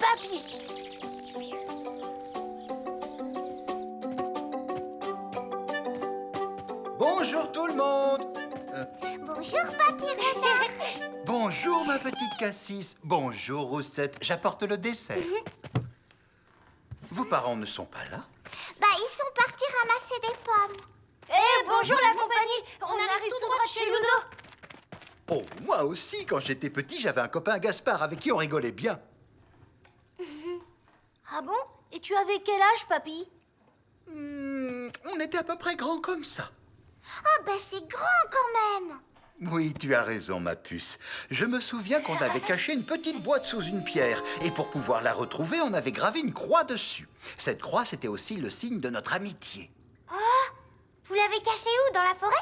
Papy. Bonjour tout le monde. Bonjour, Papy Renard. Bonjour ma petite Cassis. Bonjour Roussette. J'apporte le dessert. Vos parents ne sont pas là? Bah, ils sont partis ramasser des pommes. Bonjour la compagnie. On arrive tout droit de chez Ludo. Oh, moi aussi, quand j'étais petit, j'avais un copain Gaspard avec qui on rigolait bien. Ah bon? Et tu avais quel âge, Papy? On était à peu près grands comme ça. Ah, bah, c'est grand quand même. Oui, tu as raison, ma puce. Je me souviens qu'on avait caché une petite boîte sous une pierre. Et pour pouvoir la retrouver, on avait gravé une croix dessus. Cette croix, c'était aussi le signe de notre amitié. Vous l'avez cachée où, dans la forêt?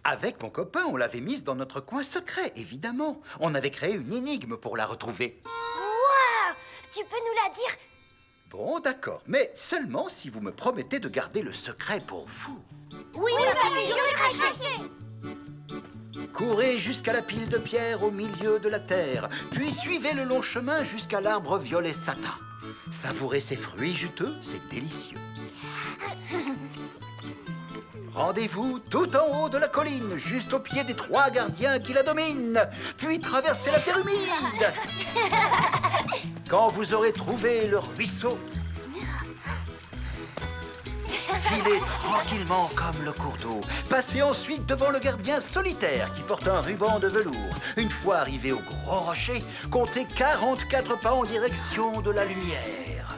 Avec mon copain, on l'avait mise dans notre coin secret, évidemment. On avait créé une énigme pour la retrouver. Waouh! Tu peux nous la dire? Bon, d'accord, mais seulement si vous me promettez de garder le secret pour vous. Oui, Papy, je vais cracher. Courez jusqu'à la pile de pierre au milieu de la terre, puis suivez le long chemin jusqu'à l'arbre violet satin. Savourez ses fruits juteux, c'est délicieux. Rendez-vous tout en haut de la colline, juste au pied des 3 gardiens qui la dominent, puis traversez la terre humide. Quand vous aurez trouvé le ruisseau, filez tranquillement comme le cours d'eau. Passez ensuite devant le gardien solitaire qui porte un ruban de velours. Une fois arrivé au gros rocher, comptez 44 pas en direction de la lumière.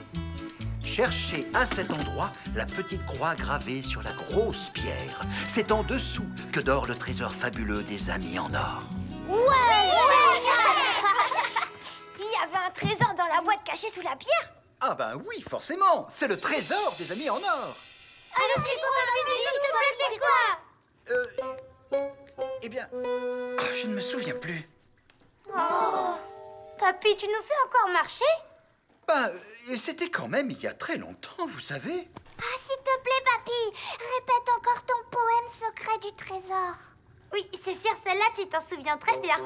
Cherchez à cet endroit la petite croix gravée sur la grosse pierre. C'est en dessous que dort le trésor fabuleux des amis en or. Il y avait un trésor dans la boîte cachée sous la pierre? Ah ben oui, forcément, c'est le trésor des amis en or. Alors c'est quoi, Papy? Dis-nous, c'est quoi? Eh bien, je ne me souviens plus. Papy, tu nous fais encore marcher? Bah, c'était quand même il y a très longtemps, vous savez. Ah, s'il te plaît, Papy, répète encore ton poème secret du trésor. Oui, c'est sûr, celle-là, tu t'en souviens très bien.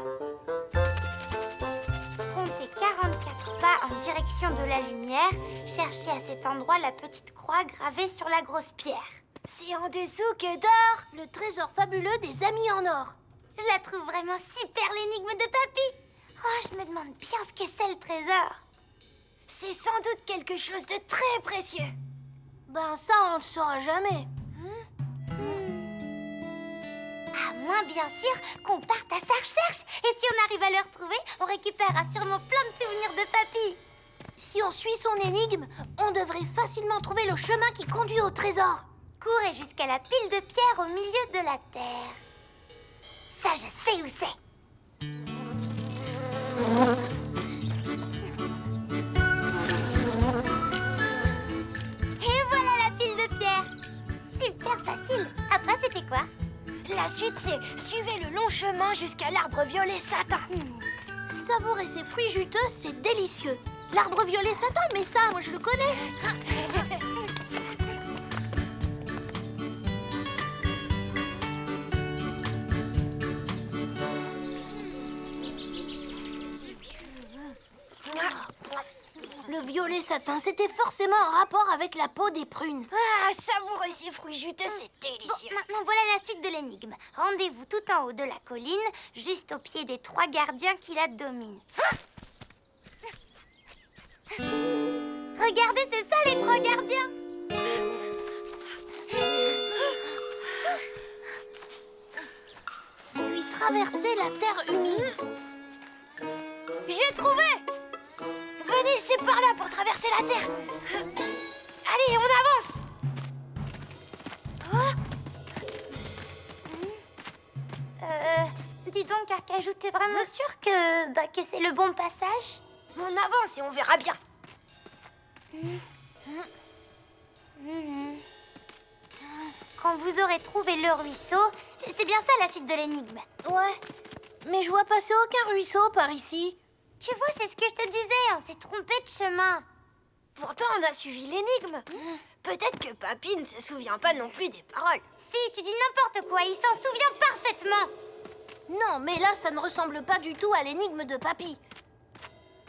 Comptez 44 pas en direction de la lumière. Cherchez à cet endroit la petite croix gravée sur la grosse pierre. C'est en dessous que dort le trésor fabuleux des amis en or. Je la trouve vraiment super, l'énigme de Papy. Oh, je me demande bien ce que c'est le trésor. C'est sans doute quelque chose de très précieux. Ben ça, on le saura jamais. À moins, bien sûr, qu'on parte à sa recherche. Et si on arrive à le retrouver, on récupérera sûrement plein de souvenirs de Papy. Si on suit son énigme, on devrait facilement trouver le chemin qui conduit au trésor. Courez jusqu'à la pile de pierre au milieu de la terre. Ça, je sais où c'est. Et voilà la pile de pierre. Super facile. Après, c'était quoi? La suite, c'est suivez le long chemin jusqu'à l'arbre violet satin. Savourer ses fruits juteux, c'est délicieux. L'arbre violet satin, mais ça, moi, je le connais. Le violet satin, c'était forcément en rapport avec la peau des prunes. Ah, savourer ces fruits juteux, c'est délicieux. Bon, maintenant, voilà la suite de l'énigme. Rendez-vous tout en haut de la colline, juste au pied des 3 gardiens qui la dominent. Regardez, c'est ça les 3 gardiens. Puis traverser la terre humide. J'ai trouvé. Venez, c'est par là pour traverser la terre. Allez, on avance. Dis donc, Arcajou, t'es vraiment sûr que c'est le bon passage? On avance et on verra bien. Quand vous aurez trouvé le ruisseau, c'est bien ça la suite de l'énigme. Ouais, mais je vois passer aucun ruisseau par ici. Tu vois, c'est ce que je te disais, on s'est trompé de chemin. Pourtant, on a suivi l'énigme. Peut-être que Papy ne se souvient pas non plus des paroles. Si, tu dis n'importe quoi, il s'en souvient parfaitement. Non, mais là, ça ne ressemble pas du tout à l'énigme de Papy.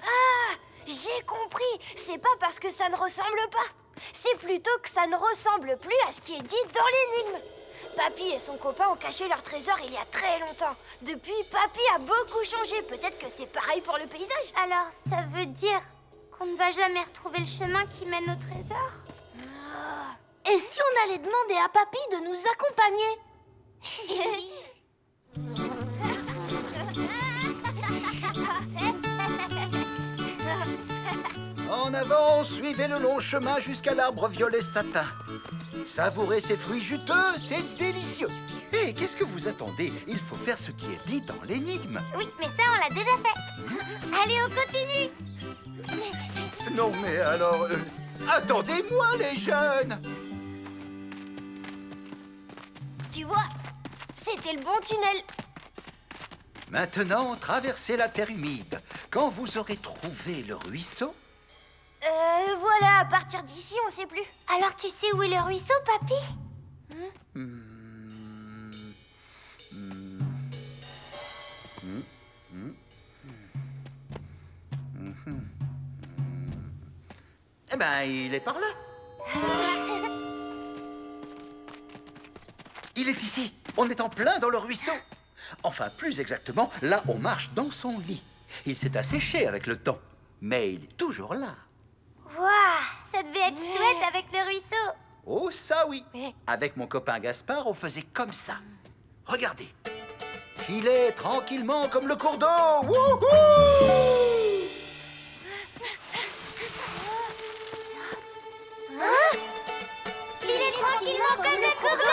Ah, J'ai compris. C'est pas parce que ça ne ressemble pas. C'est plutôt que ça ne ressemble plus à ce qui est dit dans l'énigme. Papy et son copain ont caché leur trésor il y a très longtemps. Depuis, Papy a beaucoup changé. Peut-être que c'est pareil pour le paysage. Alors, ça veut dire qu'on ne va jamais retrouver le chemin qui mène au trésor? Et si on allait demander à Papy de nous accompagner? En avant, suivez le long chemin jusqu'à l'arbre violet satin. Savourez ces fruits juteux, c'est délicieux. Hé, qu'est-ce que vous attendez? Il faut faire ce qui est dit dans l'énigme. Oui, mais ça, on l'a déjà fait. Allez, on continue. Non, mais alors... attendez-moi, les jeunes! Tu vois, c'était le bon tunnel. Maintenant, traversez la terre humide. Quand vous aurez trouvé le ruisseau... Voilà, à partir d'ici, on sait plus. Alors, tu sais où est le ruisseau, Papy? Eh ben, il est par là. Il est ici. On est en plein dans le ruisseau. Enfin, plus exactement, là, on marche dans son lit. Il s'est asséché avec le temps, mais il est toujours là. Waouh, ça devait être chouette avec le ruisseau. Oh, ça oui. Ouais. Avec mon copain Gaspard, on faisait comme ça. Regardez. Filez tranquillement comme le cours d'eau. Wouhou! Filez tranquillement comme le cours d'eau.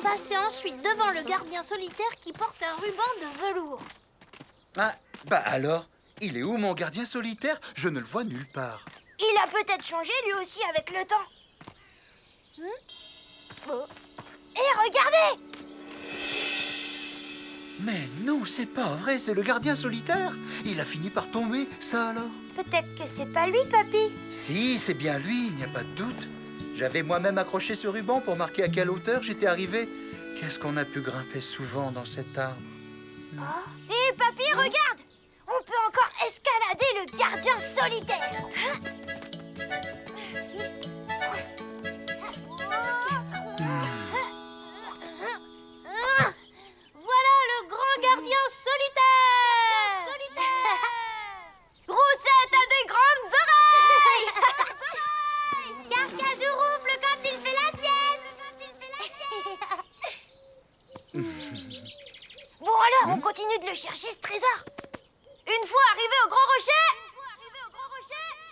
Passez ensuite devant le gardien solitaire qui porte un ruban de velours. Ah, bah alors, il est où mon gardien solitaire? Je ne le vois nulle part. Il a peut-être changé lui aussi avec le temps. Oh. Et regardez! Mais non, c'est pas vrai, c'est le gardien solitaire. Il a fini par tomber, ça alors? Peut-être que c'est pas lui, Papy. Si, c'est bien lui, il n'y a pas de doute. J'avais moi-même accroché ce ruban pour marquer à quelle hauteur j'étais arrivé. Qu'est-ce qu'on a pu grimper souvent dans cet arbre? Et Papy, regarde! On peut encore escalader le gardien solitaire. Voilà le grand gardien solitaire! Roussette a des grandes oreilles! Carcajou ronfle quand il fait la sieste. Bon alors, on continue de le chercher, ce trésor. Une fois arrivé au Grand Rocher...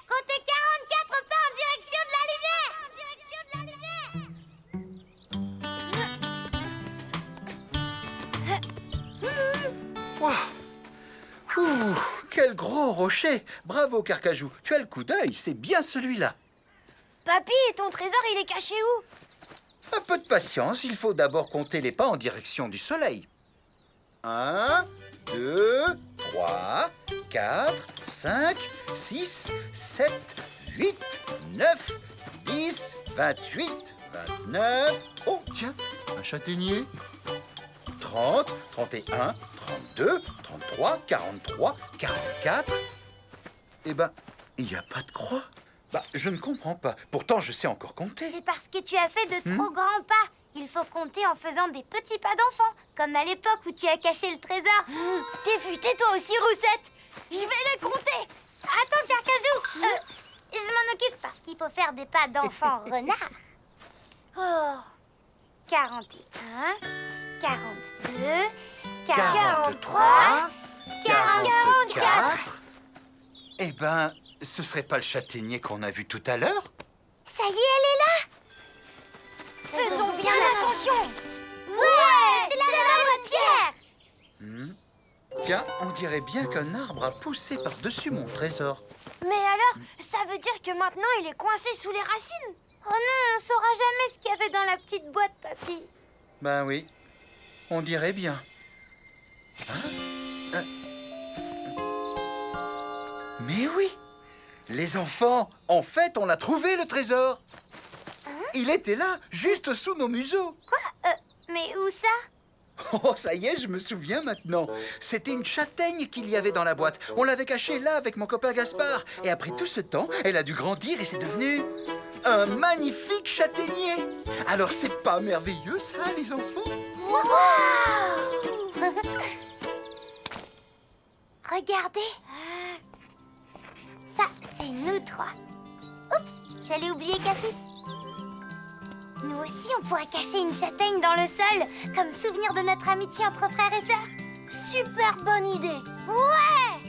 Comptez 44 pas en direction de la lumière. Ouah. Ouh, quel gros rocher! Bravo, Carcajou. Tu as le coup d'œil, c'est bien celui-là. Papy, ton trésor, il est caché où? Un peu de patience, il faut d'abord compter les pas en direction du soleil. 1, 2, 3, 4, 5, 6, 7, 8, 9, 10, 28, 29... Oh, tiens, un châtaignier. 30, 31, 32, 33, 43, 44... Eh ben, il n'y a pas de croix. Bah, je ne comprends pas. Pourtant, je sais encore compter. C'est parce que tu as fait de trop grands pas. Il faut compter en faisant des petits pas d'enfant, comme à l'époque où tu as caché le trésor. T'es futé toi aussi, Roussette. Je vais les compter. Attends, Carcajou, je m'en occupe parce qu'il faut faire des pas d'enfant renard. Oh, 41, 42, 43, 44. Eh ben, ce serait pas le châtaignier qu'on a vu tout à l'heure? Ça y est, elle est là. faisons bien attention. Ouais, c'est la vraie pierre. Tiens, on dirait bien qu'un arbre a poussé par-dessus mon trésor. Mais alors, ça veut dire que maintenant, il est coincé sous les racines? Oh non, on saura jamais ce qu'il y avait dans la petite boîte, Papy. Ben oui, on dirait bien. Mais oui, Les enfants, en fait, on l'a trouvé, le trésor. Il était là, juste sous nos museaux. Mais où ça? Oh, ça y est, je me souviens maintenant. C'était une châtaigne qu'il y avait dans la boîte. On l'avait cachée là avec mon copain Gaspard. Et après tout ce temps, elle a dû grandir et c'est devenu un magnifique châtaignier. Alors, c'est pas merveilleux, ça, les enfants? Wow! Regardez. Ça, c'est nous trois. Oups, j'allais oublier Cassis. Nous aussi, on pourrait cacher une châtaigne dans le sol, comme souvenir de notre amitié entre frères et sœurs. Super bonne idée. Ouais!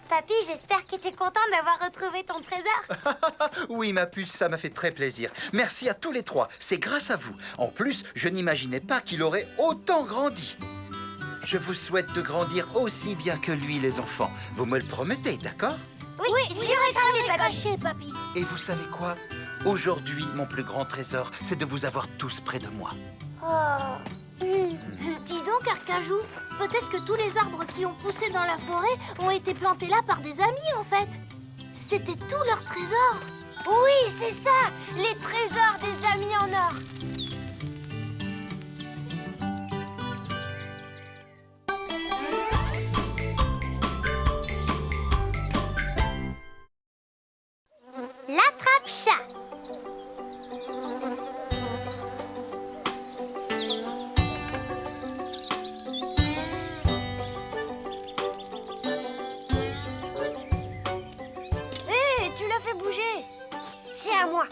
Papy, j'espère que t'es content d'avoir retrouvé ton trésor. Oui, ma puce, ça m'a fait très plaisir. Merci à tous les trois, c'est grâce à vous. En plus, je n'imaginais pas qu'il aurait autant grandi. Je vous souhaite de grandir aussi bien que lui, les enfants. Vous me le promettez, d'accord? Oui, j'ai craché, papy. Et vous savez quoi? Aujourd'hui, mon plus grand trésor, c'est de vous avoir tous près de moi. Dis donc, Arcajou, peut-être que tous les arbres qui ont poussé dans la forêt ont été plantés là par des amis, en fait. C'était tout leur trésor. Oui, c'est ça, les trésors des amis en or. L'attrape-chat. Hé, tu l'as fait bouger. C'est à moi.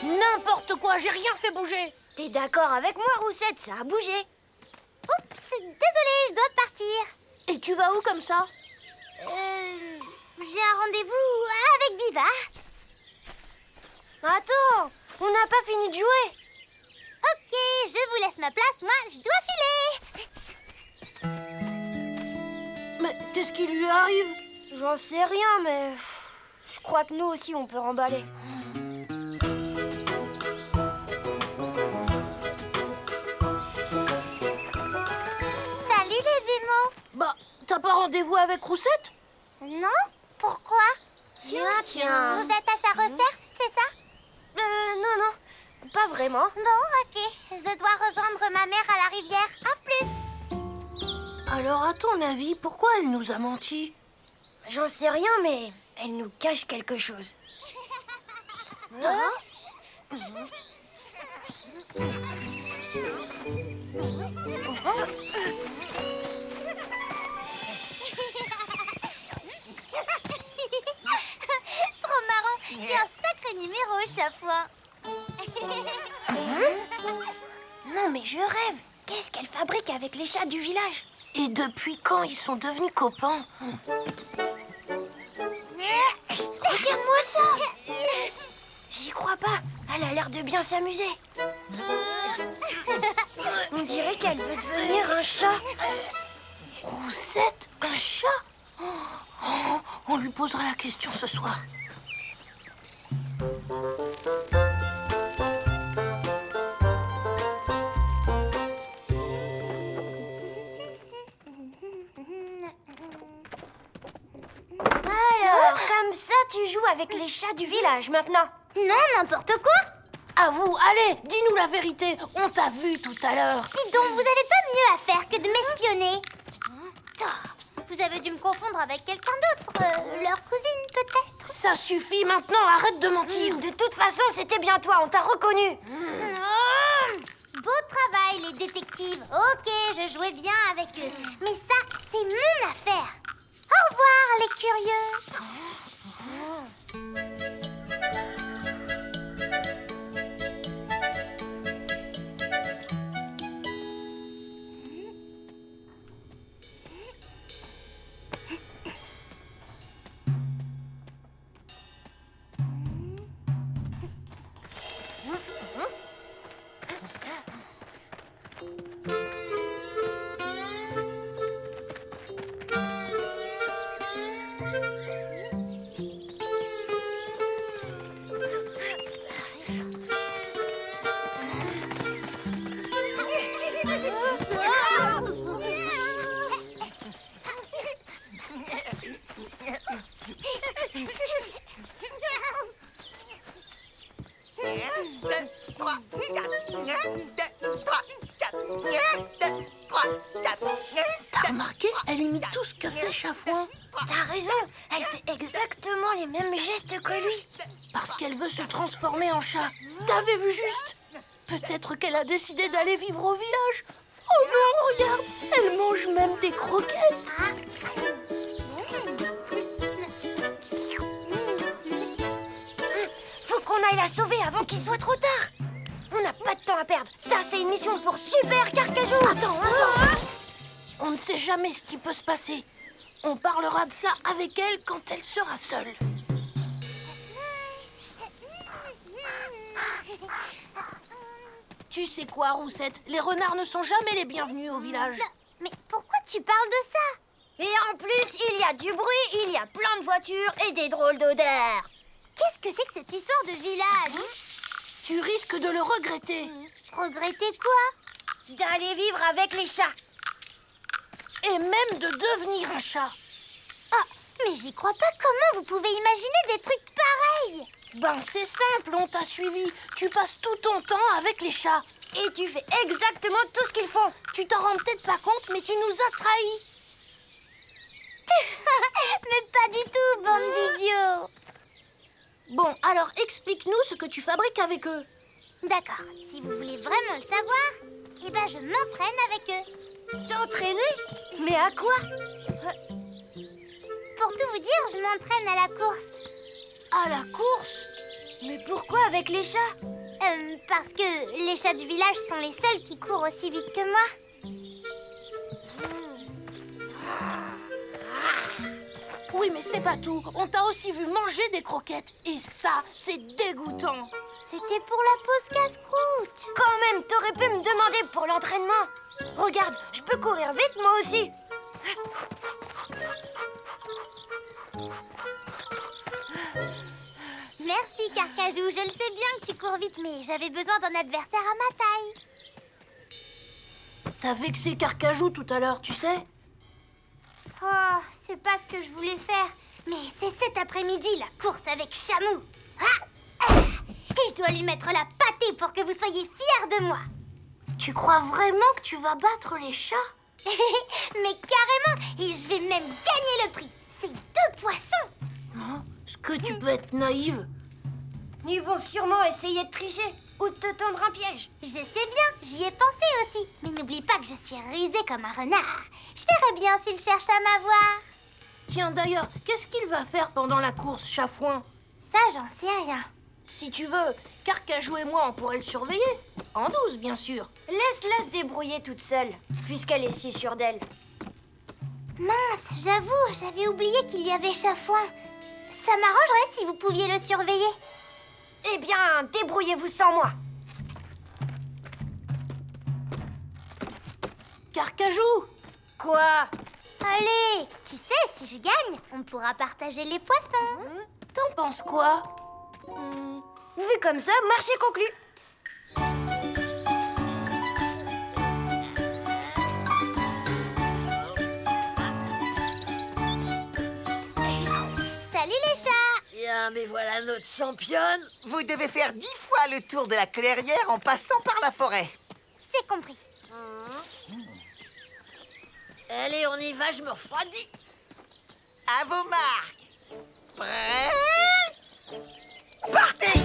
N'importe quoi, j'ai rien fait bouger. T'es d'accord avec moi, Roussette, ça a bougé. Oups, désolée, je dois partir. Et tu vas où comme ça? J'ai un rendez-vous avec Viva. Attends, on n'a pas fini de jouer. Ok, je vous laisse ma place, moi je dois filer. Mais qu'est-ce qui lui arrive? J'en sais rien, mais je crois que nous aussi on peut remballer. Salut les démons. Bah, t'as pas rendez-vous avec Roussette? Non? Pourquoi? Tiens. Vous êtes à sa recherche, c'est ça? Non, pas vraiment. Bon, ok. Je dois rejoindre ma mère à la rivière. À plus. Alors, à ton avis, pourquoi elle nous a menti? J'en sais rien, mais elle nous cache quelque chose. Trop marrant. C'est un sacré numéro, Chafouin. Non, mais je rêve. Qu'est-ce qu'elle fabrique avec les chats du village? Et depuis quand ils sont devenus copains? Regarde-moi ça! J'y crois pas. Elle a l'air de bien s'amuser. On dirait qu'elle veut devenir un chat. Roussette, un chat? On lui posera la question ce soir. Alors, comme ça, tu joues avec les chats du village maintenant. Non, n'importe quoi. À vous, allez, dis-nous la vérité. On t'a vu tout à l'heure. Dis donc, vous avez pas mieux à faire que de m'espionner. Vous avez dû me confondre avec quelqu'un d'autre. Leur cousine, peut-être. Ça suffit maintenant, arrête de mentir. De toute façon, c'était bien toi, on t'a reconnu. Beau travail, les détectives. Ok, je jouais bien avec eux. Mais ça, c'est mon affaire. Au revoir, les curieux. T'as remarqué? Elle imite tout ce que fait Chafouin. T'as raison, elle fait exactement les mêmes gestes que lui. Parce qu'elle veut se transformer en chat. T'avais vu juste? Peut-être qu'elle a décidé d'aller vivre au village. Oh non, regarde, elle mange même des croquettes. Faut qu'on aille la sauver avant qu'il soit trop tard. On n'a pas de temps à perdre. Ça, c'est une mission pour Super Carcajou. Attends. On ne sait jamais ce qui peut se passer. On parlera de ça avec elle quand elle sera seule. Tu sais quoi, Roussette? Les renards ne sont jamais les bienvenus au village. Mais pourquoi tu parles de ça? Et en plus, il y a du bruit, il y a plein de voitures et des drôles d'odeurs. Qu'est-ce que c'est que cette histoire de village? Tu risques de le regretter. Regretter quoi? D'aller vivre avec les chats. Et même de devenir un chat. Ah, mais j'y crois pas. Comment vous pouvez imaginer des trucs pareils? Ben c'est simple, on t'a suivi. Tu passes tout ton temps avec les chats. Et tu fais exactement tout ce qu'ils font. Tu t'en rends peut-être pas compte, mais tu nous as trahis. Mais pas du tout, bande d'idiots. Bon, alors explique-nous ce que tu fabriques avec eux. D'accord, si vous voulez vraiment le savoir, eh ben je m'entraîne avec eux. T'entraîner? Mais à quoi? Pour tout vous dire, je m'entraîne à la course. À la course? Mais pourquoi avec les chats? Parce que les chats du village sont les seuls qui courent aussi vite que moi. Oui, mais c'est pas tout. On t'a aussi vu manger des croquettes. Et ça, c'est dégoûtant. C'était pour la pause casse-croûte. Quand même, t'aurais pu me demander pour l'entraînement. Regarde, je peux courir vite moi aussi. Merci, Carcajou. Je le sais bien que tu cours vite, mais j'avais besoin d'un adversaire à ma taille. T'as vexé Carcajou tout à l'heure, tu sais? Oh, c'est pas ce que je voulais faire. Mais c'est cet après-midi, la course avec Chamou. Et je dois lui mettre la pâtée pour que vous soyez fiers de moi. Tu crois vraiment que tu vas battre les chats? Mais carrément. Et je vais même gagner le prix. C'est 2 poissons. Hein? Est-ce que tu peux être naïve? Ils vont sûrement essayer de tricher ou de te tendre un piège. Je sais bien, j'y ai pensé aussi. Mais n'oublie pas que je suis rusée comme un renard. Je verrai bien s'il cherche à m'avoir. Tiens, d'ailleurs, qu'est-ce qu'il va faire pendant la course, Chafouin? Ça, j'en sais rien. Si tu veux, Carcajou et moi, on pourrait le surveiller. En douce, bien sûr. Laisse-la se débrouiller toute seule, puisqu'elle est si sûre d'elle. Mince, j'avoue, j'avais oublié qu'il y avait Chafouin. Ça m'arrangerait si vous pouviez le surveiller. Eh bien, débrouillez-vous sans moi. Carcajou! Quoi? Allez, tu sais, si je gagne, on pourra partager les poissons. T'en penses quoi? Vu comme ça, marché conclu. Salut les chats. Tiens, mais voilà notre championne. Vous devez faire 10 fois le tour de la clairière en passant par la forêt. C'est compris. Allez, on y va, je me refroidis. À vos marques. Prêts? Partez!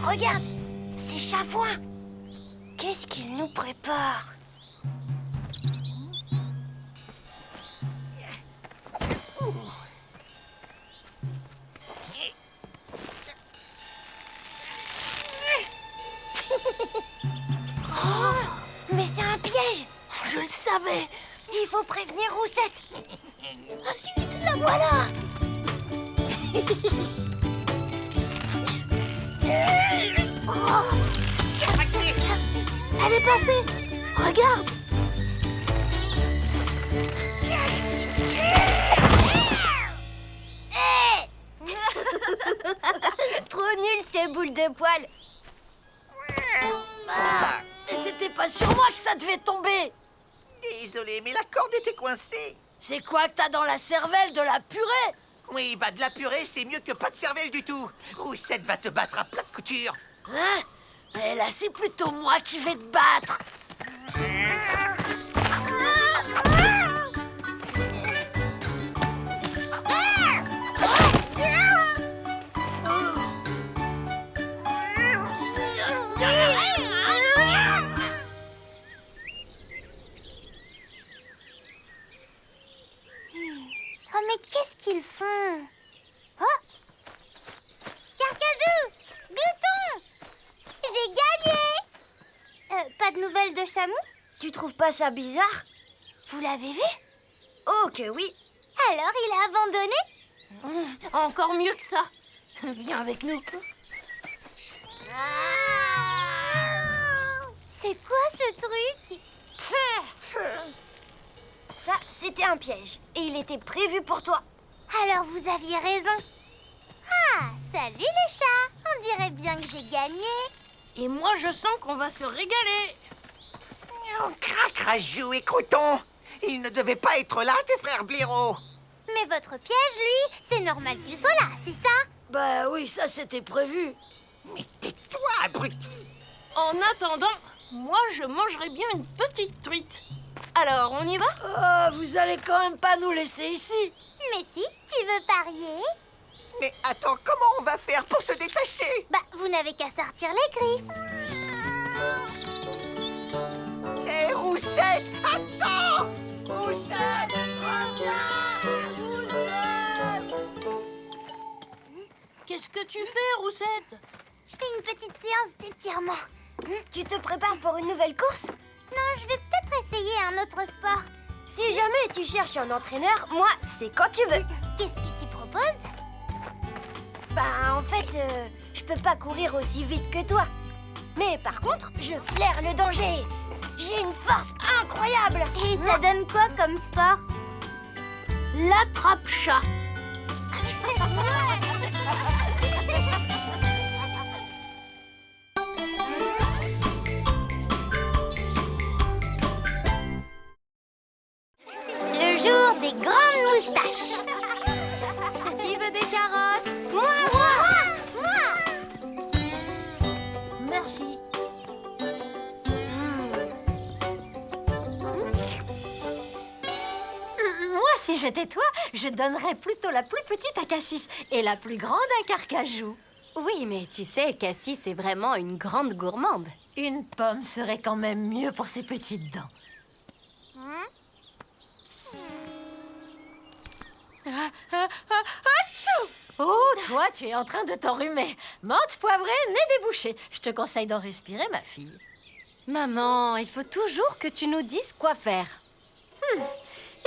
Regarde, c'est Chafouin. Qu'est-ce qu'il nous prépare? savais. Il faut prévenir Roussette. Zut, la voilà. Elle est passée. Regarde. Trop nul ces boules de poils. Mais c'était pas sur moi que ça devait tomber. Désolé, mais la corde était coincée. C'est quoi que t'as dans la cervelle? De la purée? Oui, bah de la purée, c'est mieux que pas de cervelle du tout. Roussette va te battre à plat de couture. Hein? Mais là, c'est plutôt moi qui vais te battre. Oh, mais qu'est-ce qu'ils font? Oh! Carcajou! Glouton! J'ai gagné! Pas de nouvelles de Chamou? Tu trouves pas ça bizarre? Vous l'avez vu? Oh que oui. Alors, il a abandonné? Encore mieux que ça. Viens avec nous. C'est quoi ce truc? Ça, c'était un piège. Et il était prévu pour toi. Alors, vous aviez raison. Ah, salut les chats! On dirait bien que j'ai gagné. Et moi, je sens qu'on va se régaler. Crac, Rajou et Crouton. Ils ne devaient pas être là, tes frères blaireaux. Mais votre piège, lui, c'est normal qu'il soit là, c'est ça? Bah oui, ça c'était prévu. Mais tais-toi, abruti. En attendant, moi, je mangerai bien une petite truite. Alors, on y va? Oh, vous allez quand même pas nous laisser ici. Mais si, tu veux parier? Mais attends, comment on va faire pour se détacher? Bah, vous n'avez qu'à sortir les griffes. Hé, Roussette, attends! Roussette, Qu'est-ce que tu fais, Roussette? Je fais une petite séance d'étirement. Tu te prépares pour une nouvelle course? Non, je vais peut-être essayer un autre sport. Si jamais tu cherches un entraîneur, moi, c'est quand tu veux. Qu'est-ce que tu proposes? Bah, en fait, je peux pas courir aussi vite que toi. Mais par contre, je flaire le danger. J'ai une force incroyable. Et ça donne quoi comme sport? L'attrape-chat. Le jour des grandes moustaches. Qui veut des carottes? Moi! Merci. Moi, si j'étais toi, je donnerais plutôt la plus petite à Cassis et la plus grande à Carcajou. Oui, mais tu sais, Cassis est vraiment une grande gourmande. Une pomme serait quand même mieux pour ses petites dents. Oh, toi, tu es en train de t'enrhumer. Menthe poivrée, nez débouché. Je te conseille d'en respirer, ma fille. Maman, il faut toujours que tu nous dises quoi faire.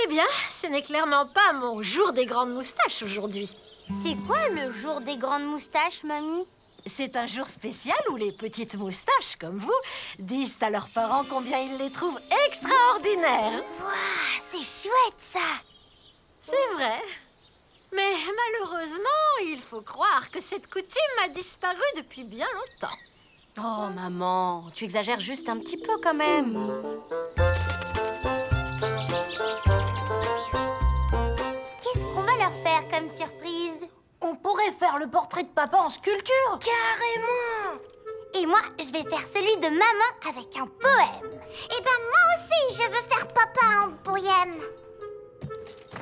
Eh bien, ce n'est clairement pas mon jour des grandes moustaches aujourd'hui. C'est quoi le jour des grandes moustaches, mamie? C'est un jour spécial où les petites moustaches, comme vous, disent à leurs parents combien ils les trouvent extraordinaires. Waouh, c'est chouette, ça! C'est vrai. Mais malheureusement, il faut croire que cette coutume a disparu depuis bien longtemps. Oh, maman, tu exagères juste un petit peu quand même. Qu'est-ce qu'on va leur faire comme surprise? On pourrait faire le portrait de papa en sculpture. Carrément. Et moi, je vais faire celui de maman avec un poème. Eh ben moi aussi, je veux faire papa en poème.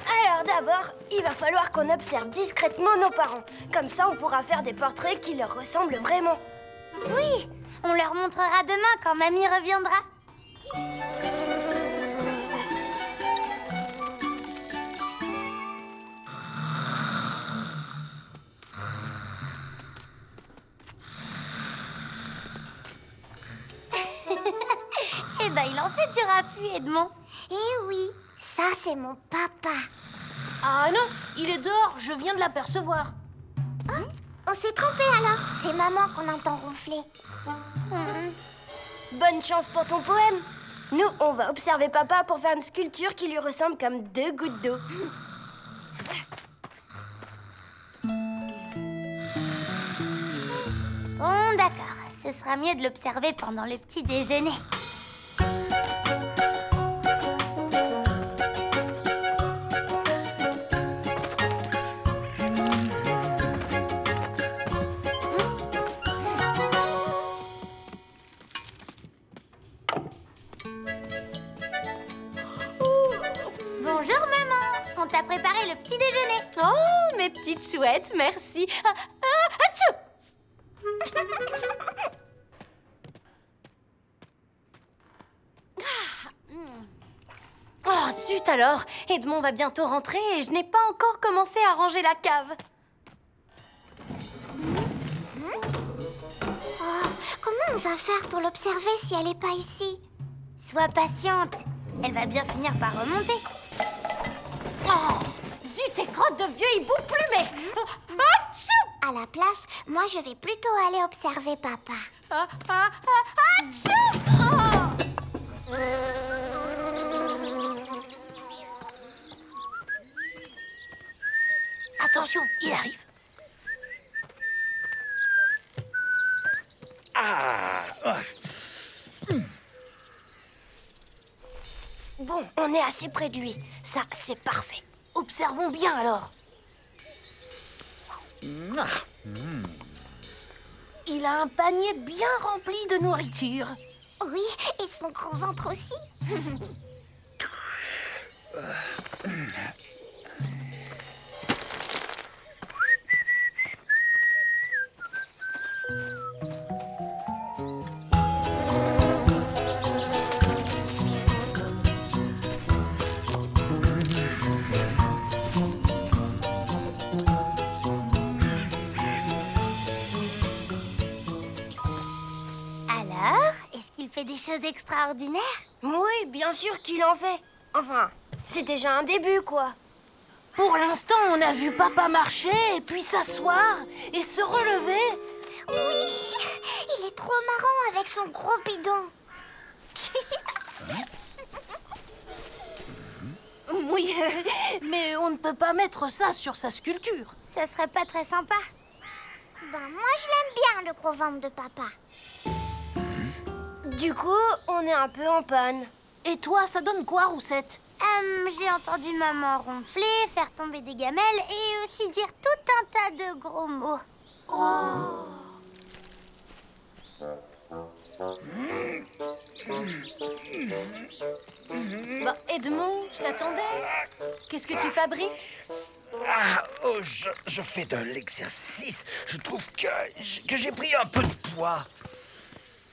Alors d'abord, il va falloir qu'on observe discrètement nos parents. Comme ça, on pourra faire des portraits qui leur ressemblent vraiment. Oui, on leur montrera demain quand mamie reviendra. Eh ben, il en fait du raffut, Edmond. Eh oui, ça c'est mon papa. Ah non, il est dehors, je viens de l'apercevoir. On s'est trompé alors. C'est maman qu'on entend ronfler. Bonne chance pour ton poème. Nous, on va observer papa pour faire une sculpture qui lui ressemble comme 2 gouttes d'eau. Bon, d'accord. Ce sera mieux de l'observer pendant le petit déjeuner. Bonjour, maman. On t'a préparé le petit déjeuner. Oh, mes petites chouettes, merci. Atchou! Oh, zut alors! Edmond va bientôt rentrer et je n'ai pas encore commencé à ranger la cave. Oh, comment on va faire pour l'observer si elle n'est pas ici? Sois patiente. Elle va bien finir par remonter. Oh, zut et crotte de vieux hibou plumé! Atchou! À la place, moi je vais plutôt aller observer papa. Atchou! Oh! Attention, il arrive. Bon, on est assez près de lui. Ça, c'est parfait. Observons bien alors. Il a un panier bien rempli de nourriture. Oui, et son gros ventre aussi. Alors, est-ce qu'il fait des choses extraordinaires? Oui, bien sûr qu'il en fait. Enfin, c'est déjà un début, quoi. Pour l'instant, on a vu papa marcher et puis s'asseoir et se relever. Oui, il est trop marrant avec son gros bidon. Oui, mais on ne peut pas mettre ça sur sa sculpture. Ça serait pas très sympa. Ben moi je l'aime bien le gros ventre de papa. Du coup, on est un peu en panne. Et toi, ça donne quoi, Roussette? J'ai entendu maman ronfler, faire tomber des gamelles et aussi dire tout un tas de gros mots. Bon, Edmond, je t'attendais. Qu'est-ce que tu fabriques? Je fais de l'exercice. Je trouve que j'ai pris un peu de poids.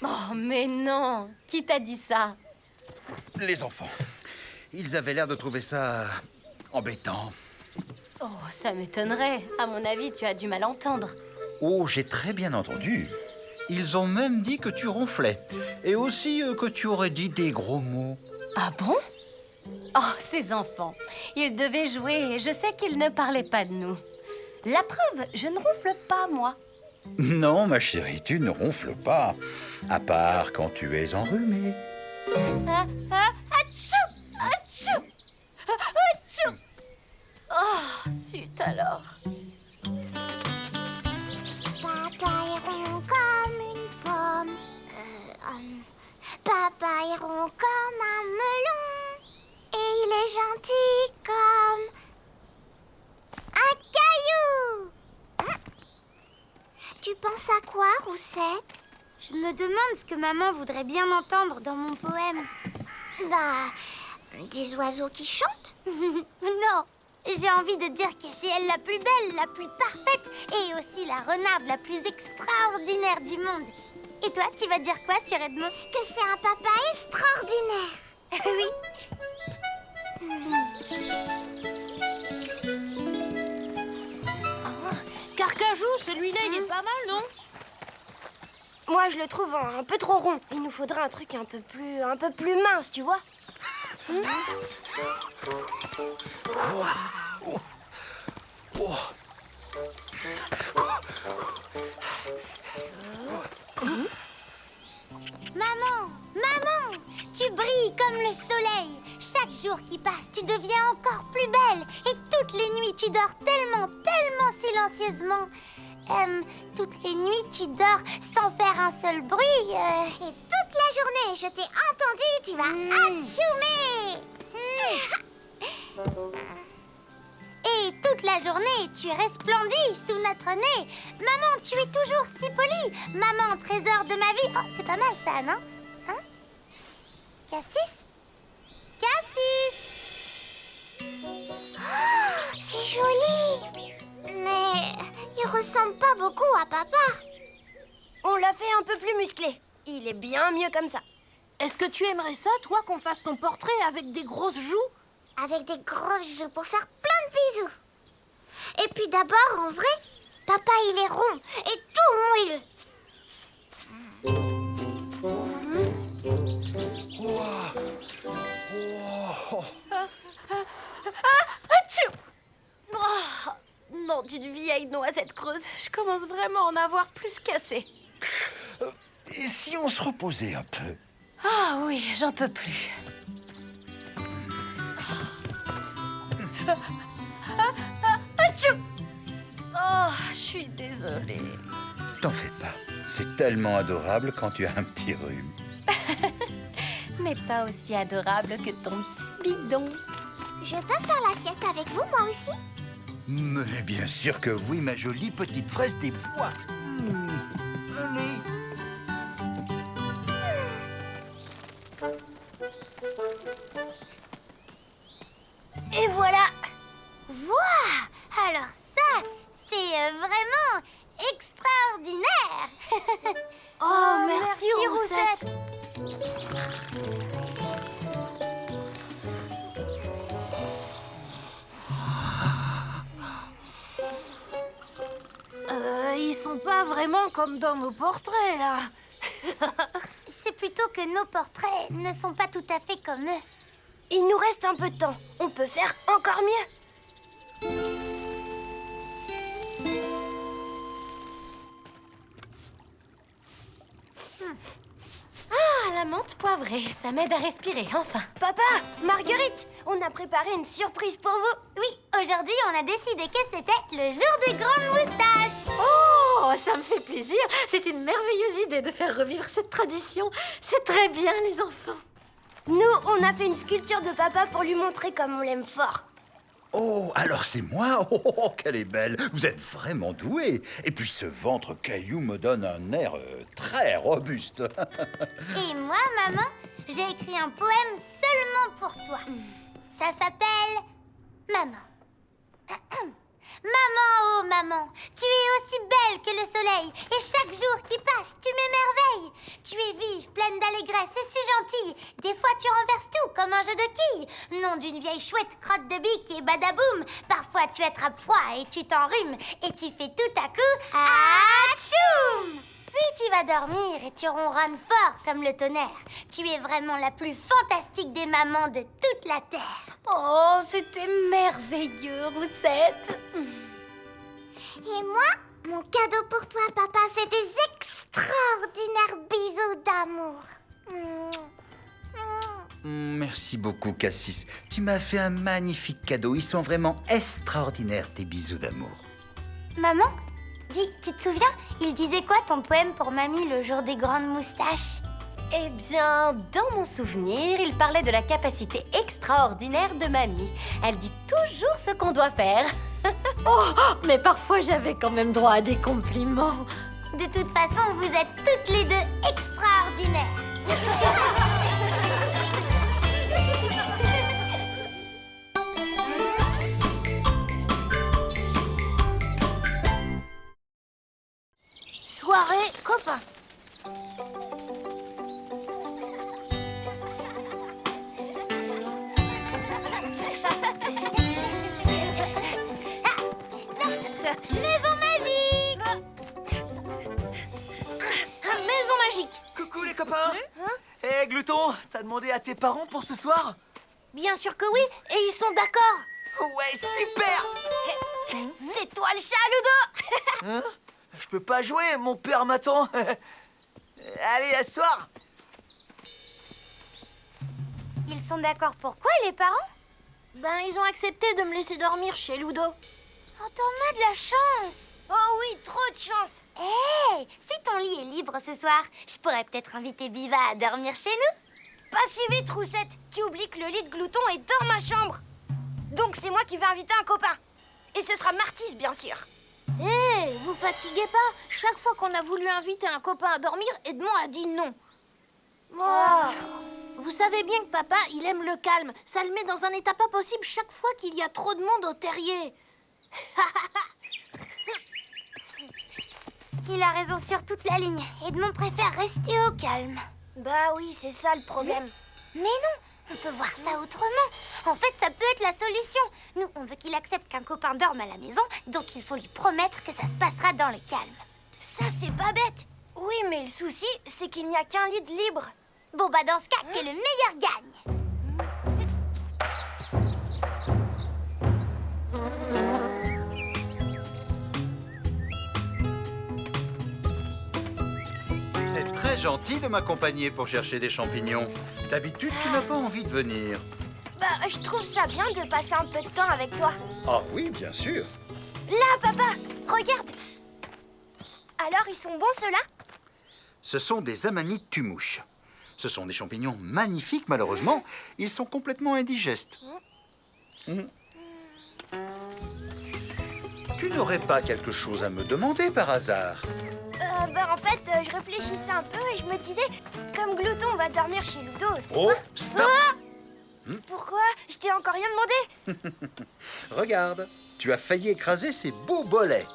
Oh, mais non! Qui t'a dit ça? Les enfants, ils avaient l'air de trouver ça embêtant. Oh, ça m'étonnerait. À mon avis, tu as du mal entendre. Oh, j'ai très bien entendu. Ils ont même dit que tu ronflais. Et aussi que tu aurais dit des gros mots. Ah bon? Oh, ces enfants. Ils devaient jouer et je sais qu'ils ne parlaient pas de nous. La preuve, je ne ronfle pas, moi. Non, ma chérie, tu ne ronfles pas. À part quand tu es enrhumée. Atchou! Atchou! Atchou! Oh, zut alors. Papa est rond comme une pomme. Papa est rond comme un melon. Et il est gentil comme un caillou. Tu penses à quoi, Roussette? Je me demande ce que maman voudrait bien entendre dans mon poème. Bah, des oiseaux qui chantent. Non, j'ai envie de dire que c'est elle la plus belle, la plus parfaite et aussi la renarde la plus extraordinaire du monde. Et toi, tu vas dire quoi sur Edmond? Que c'est un papa extraordinaire. Oui. Carcajou, celui-là, il est pas mal, non? Moi, je le trouve un peu trop rond. Il nous faudrait un truc un peu plus mince, tu vois. Maman, maman, tu brilles comme le soleil. Chaque jour qui passe, tu deviens encore plus belle. Et toutes les nuits, tu dors tellement, tellement silencieusement. Toutes les nuits, tu dors sans faire un seul bruit. Et toute la journée, je t'ai entendu, tu vas atchoumer. Et toute la journée, tu resplendis sous notre nez. Maman, tu es toujours si polie. Maman, trésor de ma vie. Oh, c'est pas mal ça, non? Hein? Cassis? Cassis! Oh, c'est joli. Mais il ressemble pas beaucoup à papa. On l'a fait un peu plus musclé. Il est bien mieux comme ça. Est-ce que tu aimerais ça, toi, qu'on fasse ton portrait avec des grosses joues? Avec des grosses joues pour faire plein de bisous. Et puis d'abord, en vrai, papa il est rond et tout moelleux. Oh, non, d'une vieille noisette creuse. Je commence vraiment à en avoir plus qu'assez. Et si on se reposait un peu? Ah oui, j'en peux plus. Oh, je suis désolée. T'en fais pas. C'est tellement adorable quand tu as un petit rhume. Mais pas aussi adorable que ton petit bidon. Je peux faire la sieste avec vous, moi aussi? Mais bien sûr que oui, ma jolie petite fraise des bois. Allez. Et voilà. Waouh! Alors ça, c'est vraiment extraordinaire. Oh, merci, Roussette. Ils sont pas vraiment comme dans nos portraits, là. C'est plutôt que nos portraits ne sont pas tout à fait comme eux. Il nous reste un peu de temps. On peut faire encore mieux. Ah, la menthe poivrée, ça m'aide à respirer, enfin. Papa, Marguerite, on a préparé une surprise pour vous. Oui, aujourd'hui, on a décidé que c'était le jour des grandes moustaches. Oh, ça me fait plaisir. C'est une merveilleuse idée de faire revivre cette tradition. C'est très bien, les enfants. Nous, on a fait une sculpture de papa pour lui montrer comme on l'aime fort. Oh, alors c'est moi? Oh, qu'elle est belle! Vous êtes vraiment douée! Et puis ce ventre caillou me donne un air très robuste. Et moi, maman, j'ai écrit un poème seulement pour toi. Ça s'appelle Maman. Maman, oh maman, tu es aussi belle que le soleil. Et chaque jour qui passe, tu m'émerveilles. Tu es vive, pleine d'allégresse et si gentille. Des fois, tu renverses tout comme un jeu de quilles. Nom d'une vieille chouette crotte de bique et badaboum. Parfois, tu attrapes froid et tu t'enrhumes. Et tu fais tout à coup Atchoum! Puis tu vas dormir et tu ronronnes fort comme le tonnerre. Tu es vraiment la plus fantastique des mamans de toute la terre. Oh, c'était merveilleux, Roussette. Et moi, mon cadeau pour toi, papa, c'est des extraordinaires bisous d'amour. Merci beaucoup, Cassis. Tu m'as fait un magnifique cadeau. Ils sont vraiment extraordinaires, tes bisous d'amour. Maman, dis, tu te souviens, il disait quoi ton poème pour mamie le jour des grandes moustaches? Eh bien, dans mon souvenir, il parlait de la capacité extraordinaire de mamie. Elle dit toujours ce qu'on doit faire. Oh, mais parfois j'avais quand même droit à des compliments. De toute façon, vous êtes toutes les deux extraordinaires. Soirée copain. Maison magique! Maison magique. Coucou les copains. Eh Glouton, t'as demandé à tes parents pour ce soir? Bien sûr que oui, et ils sont d'accord. Ouais, super. C'est toi le chat, Ludo. Hein? Je peux pas jouer, mon père m'attend. Allez, asseoir. Ils sont d'accord pourquoi, les parents? Ben, ils ont accepté de me laisser dormir chez Ludo. Oh, t'en as de la chance. Oh oui, trop de chance. Hé, si ton lit est libre ce soir, je pourrais peut-être inviter Biva à dormir chez nous. Pas si vite, Roussette. Tu oublies que le lit de Glouton est dans ma chambre. Donc c'est moi qui vais inviter un copain. Et ce sera Martis, bien sûr. Hé, vous fatiguez pas. Chaque fois qu'on a voulu inviter un copain à dormir, Edmond a dit non. Vous savez bien que papa, il aime le calme. Ça le met dans un état pas possible chaque fois qu'il y a trop de monde au terrier. Il a raison sur toute la ligne. Edmond préfère rester au calme. Bah oui, c'est ça le problème. Mais non, on peut voir ça autrement. En fait, ça peut être la solution. Nous, on veut qu'il accepte qu'un copain dorme à la maison, donc il faut lui promettre que ça se passera dans le calme. Ça, c'est pas bête. Oui, mais le souci, c'est qu'il n'y a qu'un lit de libre. Bon, bah dans ce cas, que le meilleur gagne. C'est très gentil de m'accompagner pour chercher des champignons. D'habitude, tu n'as pas envie de venir. Bah, je trouve ça bien de passer un peu de temps avec toi. Ah oui, bien sûr. Là, papa, regarde. Alors, ils sont bons, ceux-là? Ce sont des amanites tumouches. Ce sont des champignons magnifiques, malheureusement. Ils sont complètement indigestes. Tu n'aurais pas quelque chose à me demander par hasard? En fait, je réfléchissais un peu et je me disais, comme Glouton va dormir chez Ludo, c'est Oh, ça? stop! Pourquoi? Je t'ai encore rien demandé. Regarde, tu as failli écraser ces beaux bolets.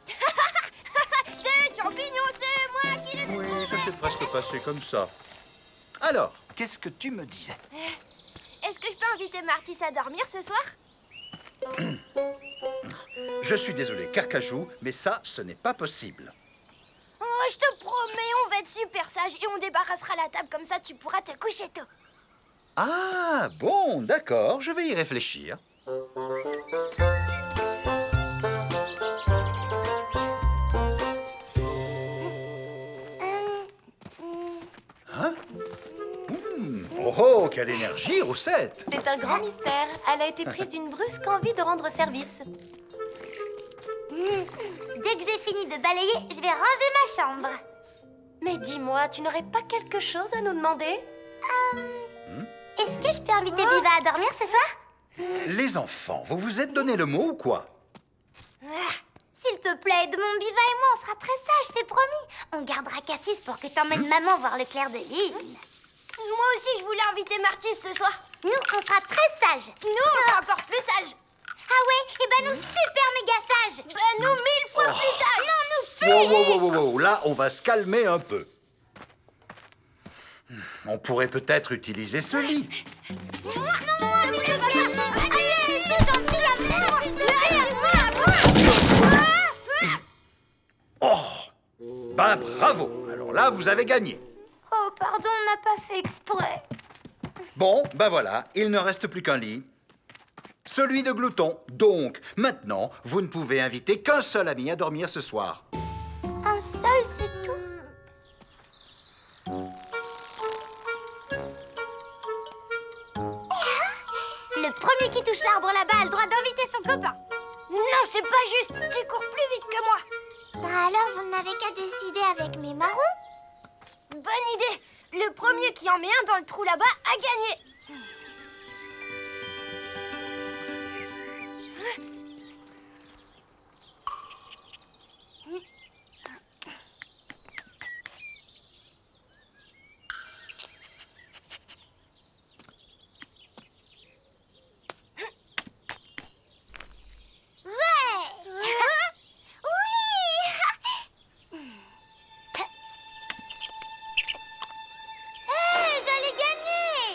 Des champignons, c'est moi qui les ai... Oui, ça s'est presque passé comme ça. Alors, qu'est-ce que tu me disais? Est-ce que je peux inviter Martis à dormir ce soir? Je suis désolé, Carcajou, mais ça, ce n'est pas possible. Oh, je te promets, on va être super sage et on débarrassera la table, comme ça tu pourras te coucher tôt. Ah, bon, d'accord, je vais y réfléchir. Hein? Oh, oh, quelle énergie, Roussette! C'est un grand mystère. Elle a été prise d'une brusque envie de rendre service. Dès que j'ai fini de balayer, je vais ranger ma chambre. Mais dis-moi, tu n'aurais pas quelque chose à nous demander? Est-ce que je peux inviter Biva à dormir ce soir? Les enfants, vous vous êtes donné le mot ou quoi? S'il te plaît, Edmond, Biva et moi, on sera très sages, c'est promis. On gardera Cassis pour que t'emmènes maman voir le clair de lune. Moi aussi, je voulais inviter Martis ce soir. Nous, on sera très sages. Nous, on sera encore plus sages. Ah ouais? Et ben nous, super méga sages. Ben, nous, 1000 fois plus sages. Non, nous, Wow, wow, wow, wow, wow, là, on va se calmer un peu. On pourrait peut-être utiliser ce lit. allez, c'est gentil, Oh! Ben bravo! Alors là, vous avez gagné. Oh, pardon, on n'a pas fait exprès. Bon, ben voilà, il ne reste plus qu'un lit. Celui de Glouton. Donc, maintenant, vous ne pouvez inviter qu'un seul ami à dormir ce soir. Un seul, c'est tout. Le premier qui touche l'arbre là-bas a le droit d'inviter son copain. Non, c'est pas juste. Tu cours plus vite que moi. Bah alors, vous n'avez qu'à décider avec mes marrons. Bonne idée. Le premier qui en met un dans le trou là-bas a gagné. J'allais gagner.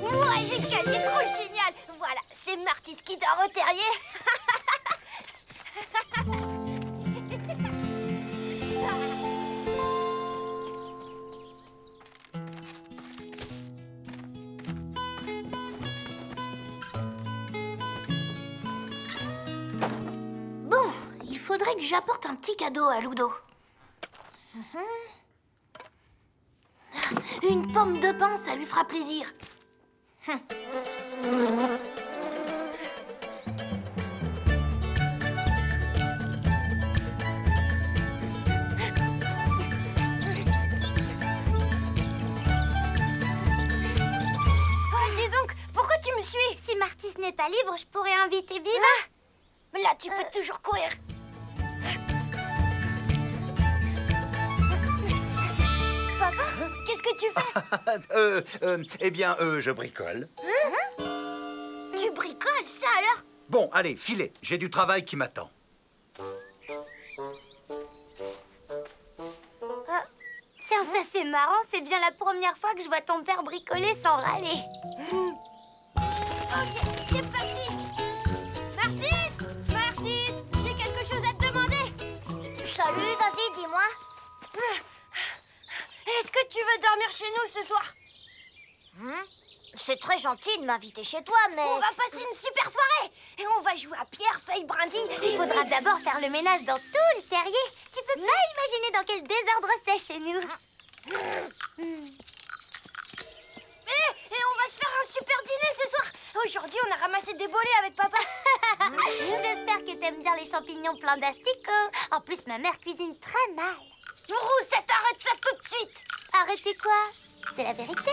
Moi, j'ai gagné, trop génial. Voilà, c'est Martis qui dort au terrier. que j'apporte un petit cadeau à Ludo. Une pomme de pin, ça lui fera plaisir. Oh, dis donc, pourquoi tu me suis? Si Martis n'est pas libre, je pourrais inviter Biva. Là, tu peux toujours courir. Papa, qu'est-ce que tu fais? Eh bien, je bricole. Tu bricoles, ça alors? Bon, allez, filez. J'ai du travail qui m'attend. Tiens, ça c'est marrant, c'est bien la première fois que je vois ton père bricoler sans râler. Ok, c'est parti. Martis, j'ai quelque chose à te demander. Salut, vas-y, dis-moi. Est-ce que tu veux dormir chez nous ce soir? C'est très gentil de m'inviter chez toi, mais... On va passer une super soirée. Et on va jouer à pierre, feuille, brindille. Il faudra d'abord faire le ménage dans tout le terrier. Tu peux pas imaginer dans quel désordre c'est chez nous. Et on va se faire un super dîner ce soir. Aujourd'hui, on a ramassé des bolets avec papa. J'espère que t'aimes bien les champignons pleins d'asticots. En plus, ma mère cuisine très mal. Roussette, arrête ça tout de suite. Arrêtez quoi? C'est la vérité?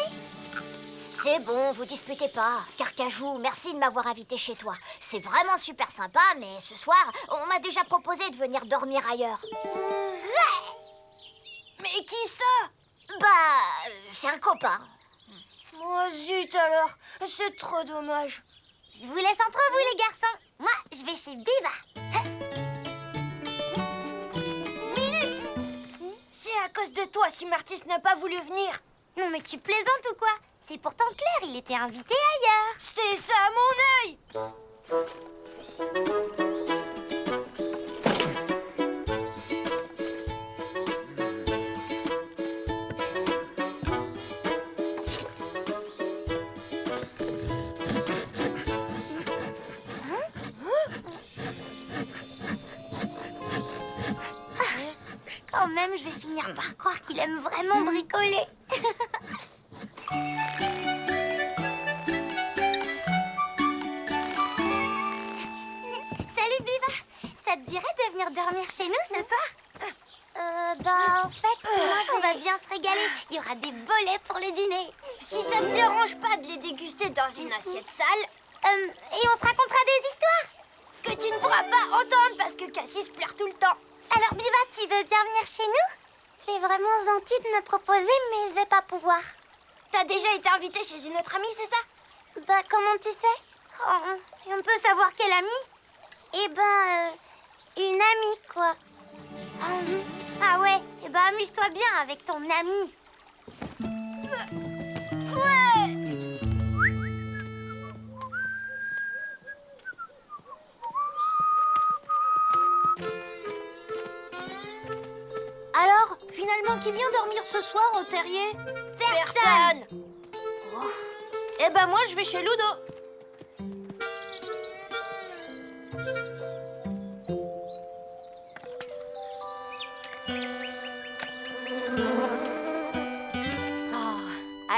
C'est bon, vous disputez pas. Carcajou, merci de m'avoir invité chez toi. C'est vraiment super sympa, mais ce soir, on m'a déjà proposé de venir dormir ailleurs. Mais qui ça? C'est un copain. Oh zut alors, c'est trop dommage. Je vous laisse entre vous, les garçons. Moi, je vais chez Biva. C'est à cause de toi si Martis n'a pas voulu venir. Non, mais tu plaisantes ou quoi? C'est pourtant clair, il était invité ailleurs. C'est ça mon œil. Quand même, je vais finir par croire qu'il aime vraiment bricoler. Salut Biva, ça te dirait de venir dormir chez nous ce soir? En fait, on va bien se régaler. Il y aura des bolets pour le dîner. Si ça te dérange pas de les déguster dans une assiette sale, Et on se racontera des histoires. que tu ne pourras pas entendre parce que Cassis pleure tout le temps. Alors Biva, tu veux bien venir chez nous? C'est vraiment gentil de me proposer, mais je vais pas pouvoir. T'as déjà été invitée chez une autre amie, c'est ça? Comment tu sais? Et on peut savoir quelle amie? Une amie, quoi. Ah ouais, amuse-toi bien avec ton amie. Ouais. Alors, finalement, qui vient dormir ce soir au terrier? Personne. Eh ben moi, je vais chez Ludo.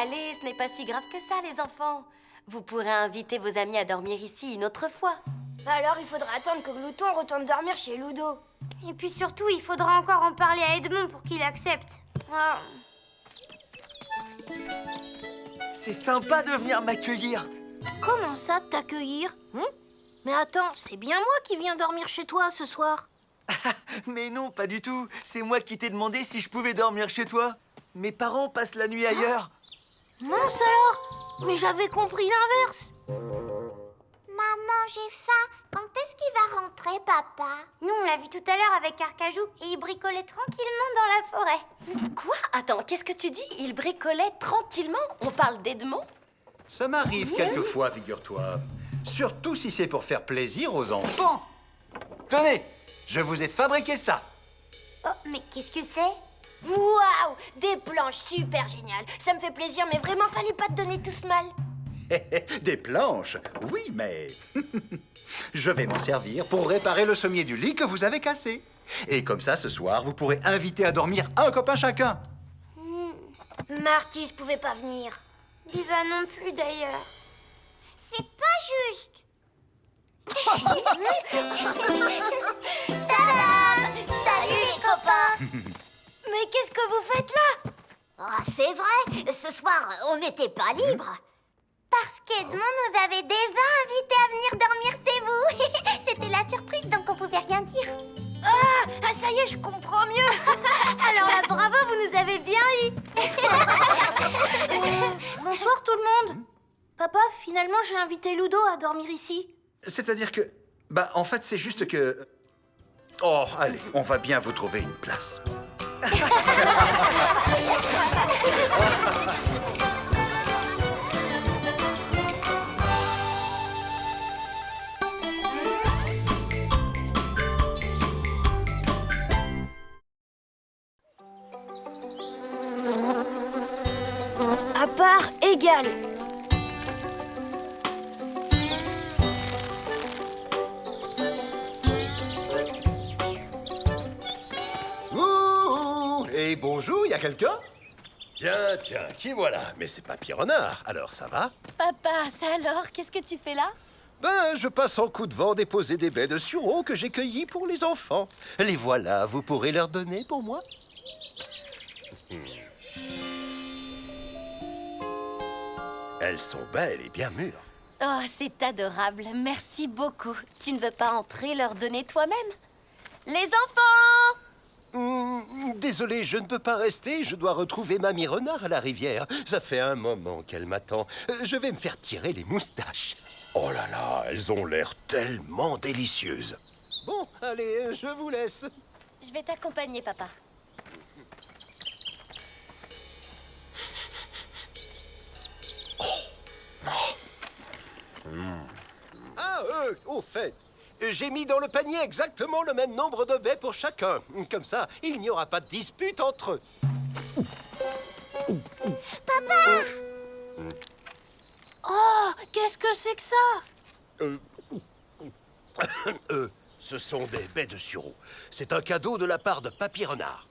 Allez, ce n'est pas si grave que ça, les enfants. Vous pourrez inviter vos amis à dormir ici une autre fois. Alors il faudra attendre que Glouton retourne dormir chez Ludo. Et puis surtout, il faudra encore en parler à Edmond pour qu'il accepte. C'est sympa de venir m'accueillir. Comment ça, t'accueillir? Mais attends, c'est bien moi qui viens dormir chez toi ce soir. Mais non, pas du tout. C'est moi qui t'ai demandé si je pouvais dormir chez toi. Mes parents passent la nuit ailleurs. Mince alors! Mais j'avais compris l'inverse. Maman, j'ai faim. Quand est-ce qu'il va rentrer, papa? Nous, on l'a vu tout à l'heure avec Carcajou et il bricolait tranquillement dans la forêt. Quoi? Attends, qu'est-ce que tu dis? Il bricolait tranquillement? On parle d'Edmond? Ça m'arrive quelquefois, figure-toi. Surtout si c'est pour faire plaisir aux enfants. Tenez, je vous ai fabriqué ça. Oh, mais qu'est-ce que c'est? Waouh, des planches super géniales. Ça me fait plaisir, mais vraiment, fallait pas te donner tout ce mal. Des planches? Oui, mais... je vais m'en servir pour réparer le sommier du lit que vous avez cassé. Et comme ça, ce soir, vous pourrez inviter à dormir un copain chacun. Marty pouvait pas venir. Diva non plus d'ailleurs. C'est pas juste. Tadam! Salut les copains. Mais qu'est-ce que vous faites là? Ah, c'est vrai, ce soir, on n'était pas libre. Parce qu'Edmond nous avait déjà invités à venir dormir chez vous. C'était la surprise, donc on pouvait rien dire. Ah, ça y est, je comprends mieux. Alors là, bravo, vous nous avez bien eu. Bonsoir tout le monde. Papa, finalement, j'ai invité Ludo à dormir ici. C'est-à-dire que... Bah, en fait, c'est juste que... Oh, allez, on va bien vous trouver une place. À part égale. Ouh, et bonjour, y a quelqu'un? Tiens, qui voilà? Mais c'est Papy Renard, alors ça va? Papa, ça alors, qu'est-ce que tu fais là? Ben, je passe en coup de vent déposer des baies de sureau que j'ai cueillies pour les enfants. Les voilà, vous pourrez leur donner pour moi? Elles sont belles et bien mûres. Oh, c'est adorable. Merci beaucoup. Tu ne veux pas entrer leur donner toi-même? Les enfants! Désolé, je ne peux pas rester. Je dois retrouver Mamie Renard à la rivière. Ça fait un moment qu'elle m'attend. Je vais me faire tirer les moustaches. Oh là là, elles ont l'air tellement délicieuses. Bon, allez, je vous laisse. Je vais t'accompagner, papa. Ah, au fait, j'ai mis dans le panier exactement le même nombre de baies pour chacun. Comme ça, il n'y aura pas de dispute entre eux. Oh, qu'est-ce que c'est que ça? Ce sont des baies de sureau. C'est un cadeau de la part de Papy Renard.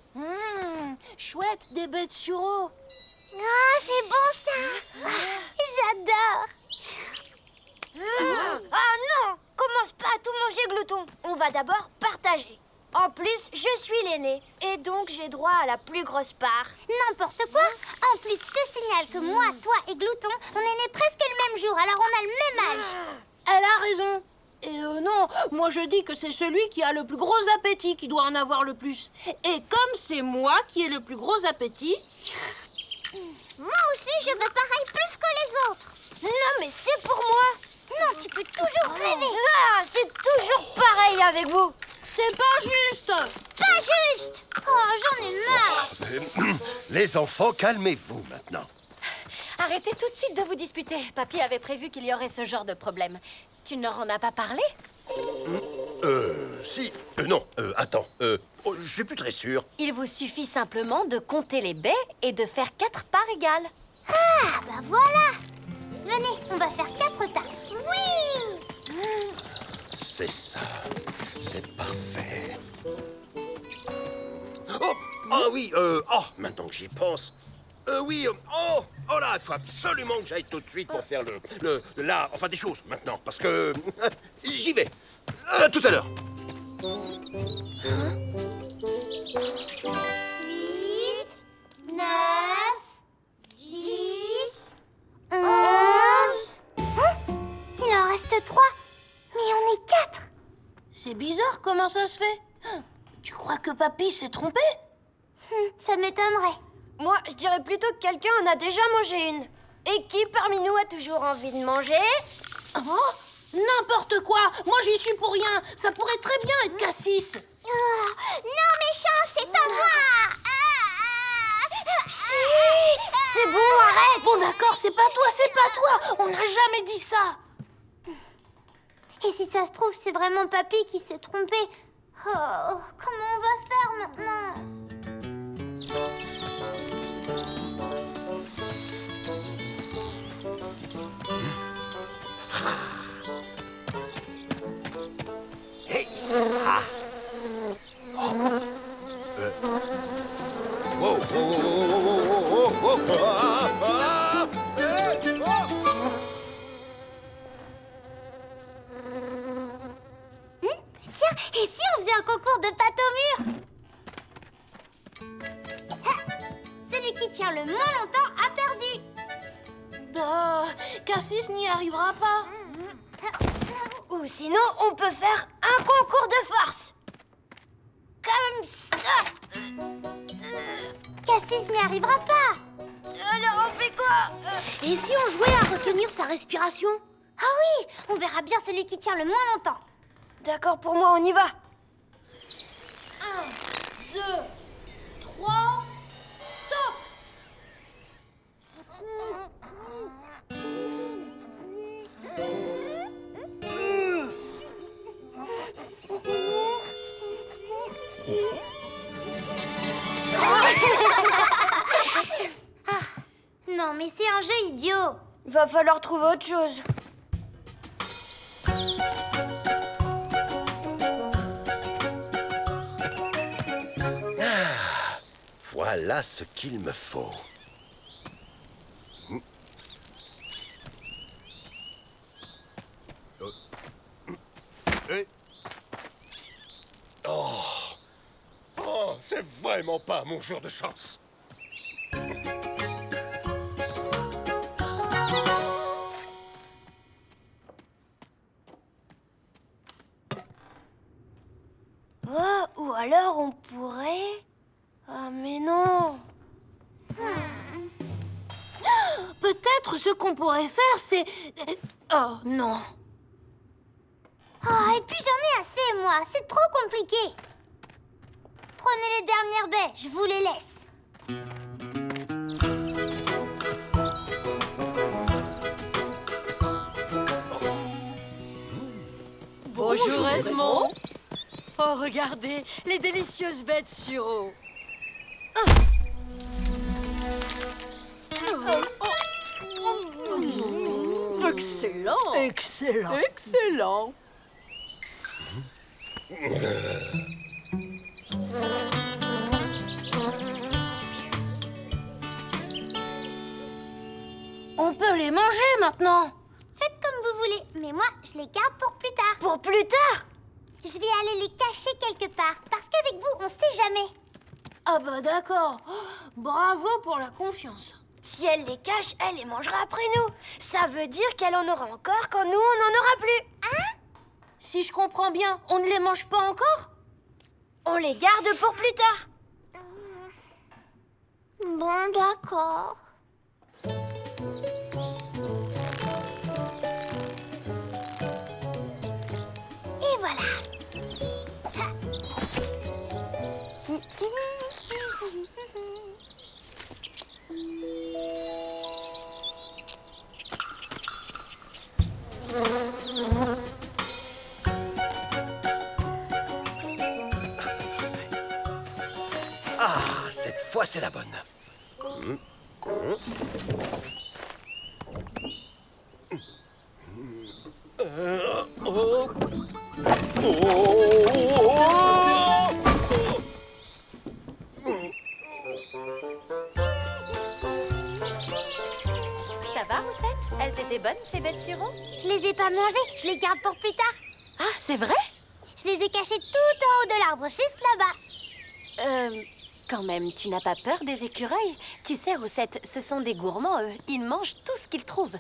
Chouette, des baies de sureau. Ah, c'est bon ça. J'adore. Ah non! Commence pas à tout manger, glouton. On va d'abord partager. En plus, je suis l'aîné. Et donc, j'ai droit à la plus grosse part. N'importe quoi. En plus, je te signale que moi, toi et Glouton, on est nés presque le même jour, alors on a le même âge. Elle a raison. Et non, moi je dis que c'est celui qui a le plus gros appétit qui doit en avoir le plus. Et comme c'est moi qui ai le plus gros appétit... Moi aussi, je veux pareil plus que les autres. Non, mais c'est pour moi. Non, tu peux toujours rêver. Ah, c'est toujours pareil avec vous. C'est pas juste. Pas juste. Oh, j'en ai marre. Les enfants, calmez-vous maintenant. Arrêtez tout de suite de vous disputer. Papy avait prévu qu'il y aurait ce genre de problème. Tu ne leur en as pas parlé? Si. Non, attends. Je suis plus très sûr. Il vous suffit simplement de compter les baies et de faire 4 parts égales. Ah, bah voilà. Venez, on va faire 4 tas. Oui. C'est ça. C'est parfait. Oh oui, maintenant que j'y pense. Oui, oh là, il faut absolument que j'aille tout de suite pour faire enfin des choses maintenant, parce que j'y vais. Tout à l'heure. 8, 9, 10, 11... Il en reste 3. Mais on est 4. C'est bizarre, comment ça se fait? Tu crois que Papy s'est trompé? Ça m'étonnerait. Moi, je dirais plutôt que quelqu'un en a déjà mangé une. Et qui parmi nous a toujours envie de manger? Oh, n'importe quoi. Moi, j'y suis pour rien. Ça pourrait très bien être Cassis. Non, méchant, c'est pas moi. Chut! C'est bon, arrête! Bon, d'accord, c'est pas toi. On n'a jamais dit ça. Et si ça se trouve, c'est vraiment Papy qui s'est trompé. Oh, comment on va faire maintenant? Hey. Tiens, et si on faisait un concours de pâte au mur? Celui qui tient le moins longtemps a perdu. Cassis n'y arrivera pas. Ou sinon, on peut faire un concours de force. Comme ça. Cassis n'y arrivera pas. Alors on fait quoi? Et si on jouait à retenir sa respiration? Ah oui, on verra bien celui qui tient le moins longtemps. D'accord, pour moi, on y va. 1, 2, 3, stop! Non, mais c'est un jeu idiot. Va falloir trouver autre chose. Voilà ce qu'il me faut. Oh, c'est vraiment pas mon jour de chance. Oh, ou alors on pourrait... Ah, mais non. Peut-être ce qu'on pourrait faire, c'est... Oh, non. Oh, et puis j'en ai assez, moi. C'est trop compliqué. Prenez les dernières baies, je vous les laisse. Bonjour Edmond. Oh, regardez, les délicieuses baies de sureau. Excellent. Excellent. Excellent. On peut les manger maintenant. Faites comme vous voulez, mais moi, je les garde pour plus tard. Pour plus tard? Je vais aller les cacher quelque part, parce qu'avec vous, on sait jamais. Ah bah d'accord. Oh, bravo pour la confiance. Si elle les cache, elle les mangera après nous. Ça veut dire qu'elle en aura encore quand nous, on n'en aura plus. Si je comprends bien, on ne les mange pas encore? On les garde pour plus tard. Bon, d'accord. Et voilà. Ah, cette fois, c'est la bonne. Ça va, Roussette? Elles étaient bonnes, ces belles sureaux? Je les ai pas mangées, je les garde pour plus tard. Ah, c'est vrai? Je les ai cachées tout en haut de l'arbre, juste là-bas. Quand même, tu n'as pas peur des écureuils? Tu sais, Roussette, ce sont des gourmands, eux. Ils mangent tout ce qu'ils trouvent.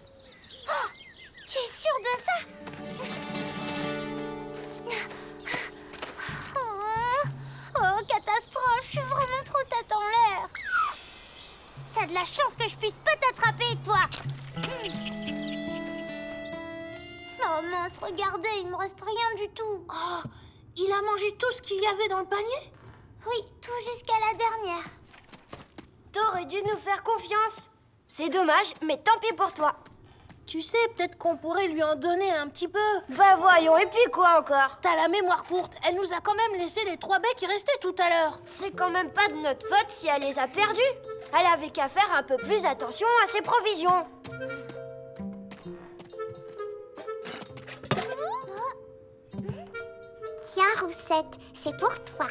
Tu es sûre de ça? Oh, catastrophe, je suis vraiment trop tête en l'air. T'as de la chance que je puisse pas t'attraper, toi. Oh mince, regardez, il me reste rien du tout. Oh, il a mangé tout ce qu'il y avait dans le panier? Oui, tout jusqu'à la dernière. T'aurais dû nous faire confiance. C'est dommage, mais tant pis pour toi. Tu sais, peut-être qu'on pourrait lui en donner un petit peu. Bah voyons, et puis quoi encore? T'as la mémoire courte. Elle nous a quand même laissé les 3 baies qui restaient tout à l'heure. C'est quand même pas de notre faute si elle les a perdues. Elle avait qu'à faire un peu plus attention à ses provisions. Tiens, Roussette, c'est pour toi.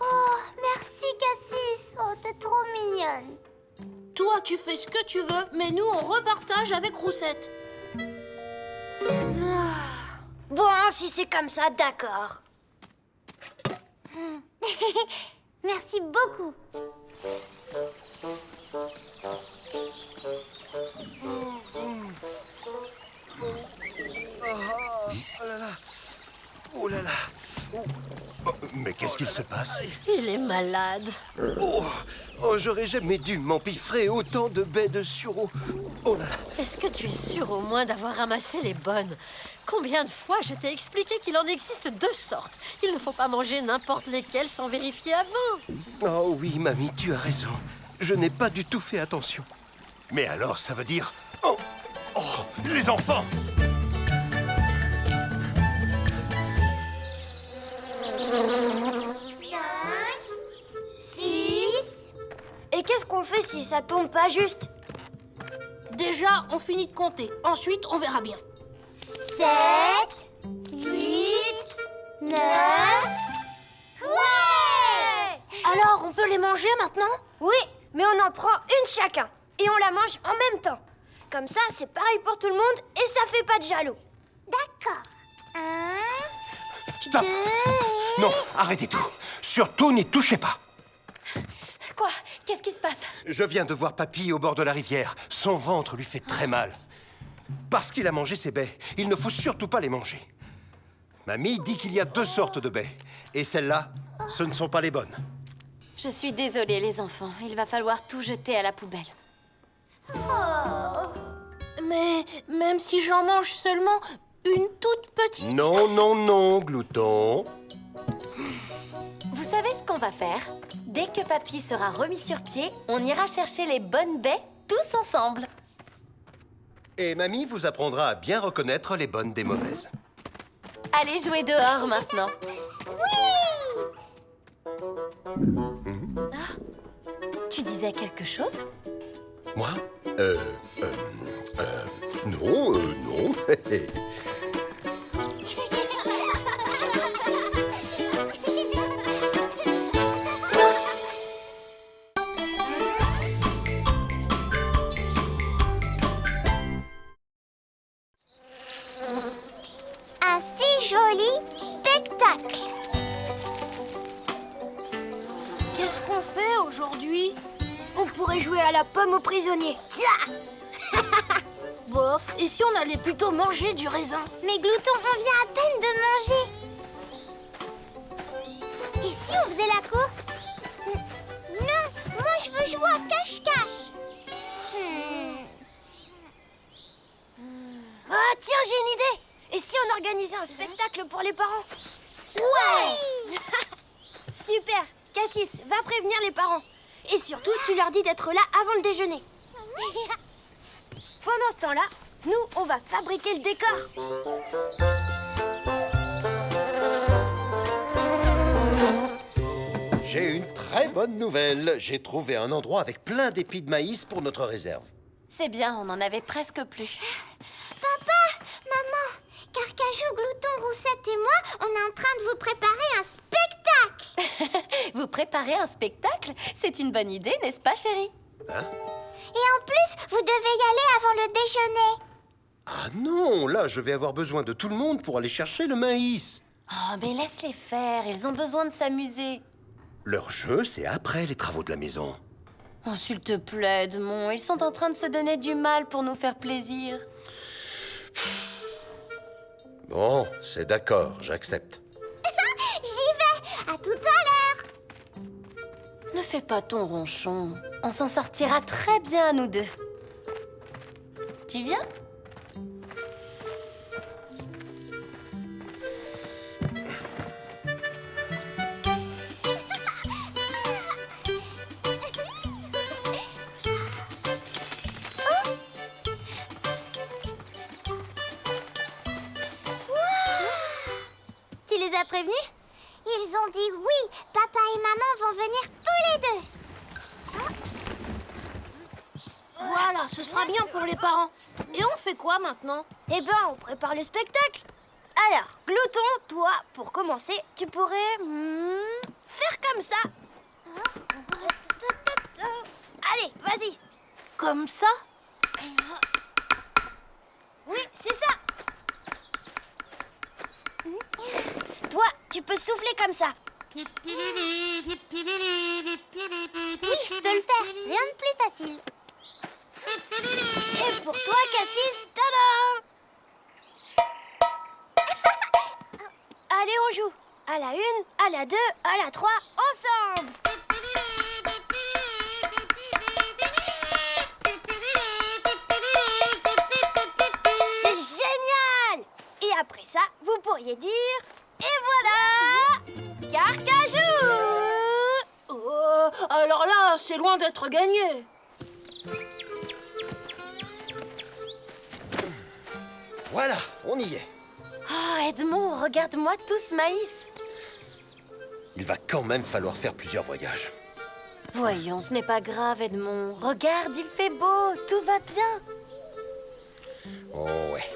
Oh, merci, Cassis. Oh, t'es trop mignonne. Toi, tu fais ce que tu veux, mais nous, on repartage avec Roussette. Bon, si c'est comme ça, d'accord. Merci beaucoup. Oh là là. Oh là là. Mais qu'est-ce qu'il se passe? Il est malade. Oh, j'aurais jamais dû m'empiffrer autant de baies de sureau. Oh là là. Est-ce que tu es sûr au moins d'avoir ramassé les bonnes? Combien de fois je t'ai expliqué qu'il en existe 2 sortes? Il ne faut pas manger n'importe lesquelles sans vérifier avant. Oh oui, mamie, tu as raison. Je n'ai pas du tout fait attention. Mais alors, ça veut dire... Oh, les enfants! Et qu'est-ce qu'on fait si ça tombe pas juste? Déjà, on finit de compter. Ensuite, on verra bien. 7, 8, 9... Ouais! Alors, on peut les manger maintenant? Oui, mais on en prend une chacun. Et on la mange en même temps. Comme ça, c'est pareil pour tout le monde et ça fait pas de jaloux. D'accord. 1, Stop! 2... Non, arrêtez tout. Surtout, n'y touchez pas. Quoi? Qu'est-ce qui se passe? Je viens de voir Papy au bord de la rivière. Son ventre lui fait très mal. Parce qu'il a mangé ses baies, il ne faut surtout pas les manger. Mamie dit qu'il y a 2 sortes de baies. Et celles-là, ce ne sont pas les bonnes. Je suis désolée, les enfants. Il va falloir tout jeter à la poubelle. Mais même si j'en mange seulement une toute petite... Non, non, non, glouton. Vous savez ce qu'on va faire? Dès que Papy sera remis sur pied, on ira chercher les bonnes baies tous ensemble. Et Mamie vous apprendra à bien reconnaître les bonnes des mauvaises. Allez jouer dehors maintenant. Tu disais quelque chose? Moi? Non, non. Un si joli spectacle. Qu'est-ce qu'on fait aujourd'hui? On pourrait jouer à la pomme aux prisonniers. Bof, et si on allait plutôt manger du raisin? Mais Glouton, on vient à peine de manger. Et si on faisait la course? Non, moi je veux jouer à cache-cache. Ah, tiens, j'ai une idée. Et si on organisait un spectacle pour les parents? Ouais. Super. Cassis, va prévenir les parents. Et surtout, tu leur dis d'être là avant le déjeuner. Pendant ce temps-là, nous, on va fabriquer le décor. J'ai une très bonne nouvelle. J'ai trouvé un endroit avec plein d'épis de maïs pour notre réserve. C'est bien, on en avait presque plus. Papa, maman, Carcajou, Glouton, Roussette et moi, on est en train de vous préparer un spectacle. Vous préparez un spectacle? C'est une bonne idée, n'est-ce pas, chérie? Et en plus, vous devez y aller avant le déjeuner. Ah non, là, je vais avoir besoin de tout le monde pour aller chercher le maïs. Oh, mais laisse-les faire, ils ont besoin de s'amuser. Leur jeu, c'est après les travaux de la maison. Oh, s'il te plaît, Edmond, ils sont en train de se donner du mal pour nous faire plaisir. Bon, c'est d'accord, j'accepte. J'y vais. À tout à l'heure. Ne fais pas ton ronchon. On s'en sortira très bien, nous deux. Tu viens? Tu les as prévenus? Ils ont dit oui. Papa et maman vont venir tous les deux. Voilà, ce sera bien pour les parents. Et on fait quoi maintenant? Eh ben, on prépare le spectacle. Alors, Glouton, toi, pour commencer, tu pourrais faire comme ça. Allez, vas-y. Comme ça? Oui, c'est ça. Toi, tu peux souffler comme ça. Oui, je peux le faire. Rien de plus facile. Et pour toi, Cassis, tadam! Allez, on joue. À la 1, à la 2, à la 3, ensemble! C'est génial! Et après ça, vous pourriez dire... Et voilà! Carcajou! Alors là, c'est loin d'être gagné. Voilà, on y est. Oh, Edmond, regarde-moi tout ce maïs. Il va quand même falloir faire plusieurs voyages. Voyons, ce n'est pas grave, Edmond. Regarde, il fait beau, tout va bien. Oh ouais.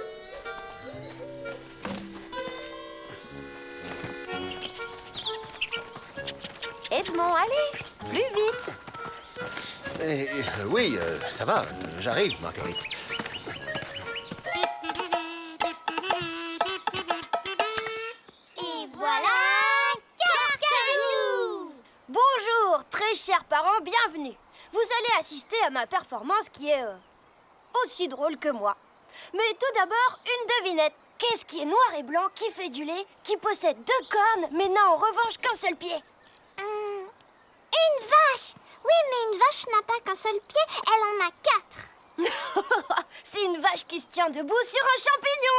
Edmond, allez, plus vite. Oui, ça va, j'arrive, Marguerite. Et voilà Carcajou! Bonjour, très chers parents, bienvenue. Vous allez assister à ma performance qui est aussi drôle que moi. Mais tout d'abord, une devinette. Qu'est-ce qui est noir et blanc, qui fait du lait, qui possède 2 cornes, mais n'a en revanche qu'un seul pied? Une vache! Oui, mais une vache n'a pas qu'un seul pied, elle en a 4. C'est une vache qui se tient debout sur un champignon.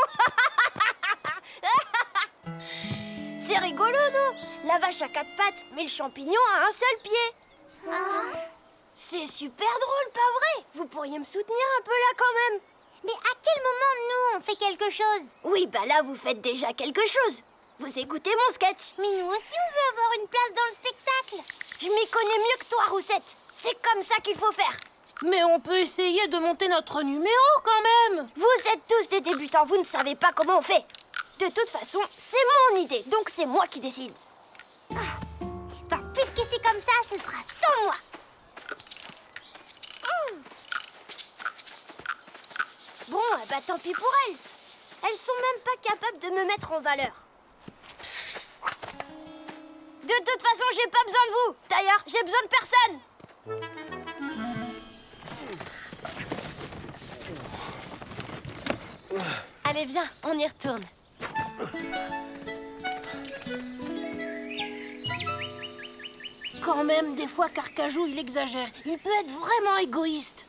C'est rigolo, non? La vache a 4 pattes, mais le champignon a un seul pied. C'est super drôle, pas vrai? Vous pourriez me soutenir un peu là quand même? Mais à quel moment, nous, on fait quelque chose? Oui, bah là, vous faites déjà quelque chose. Vous écoutez mon sketch. Mais nous aussi, on veut avoir une place dans le spectacle. Je m'y connais mieux que toi, Roussette. C'est comme ça qu'il faut faire. Mais on peut essayer de monter notre numéro quand même. Vous êtes tous des débutants, vous ne savez pas comment on fait. De toute façon, c'est mon idée, donc c'est moi qui décide. Ben, puisque c'est comme ça, ce sera sans moi. Bon, bah tant pis pour elles. Elles sont même pas capables de me mettre en valeur. De toute façon, j'ai pas besoin de vous. D'ailleurs, j'ai besoin de personne. Allez, viens, on y retourne. Quand même, des fois, Carcajou, il exagère. Il peut être vraiment égoïste.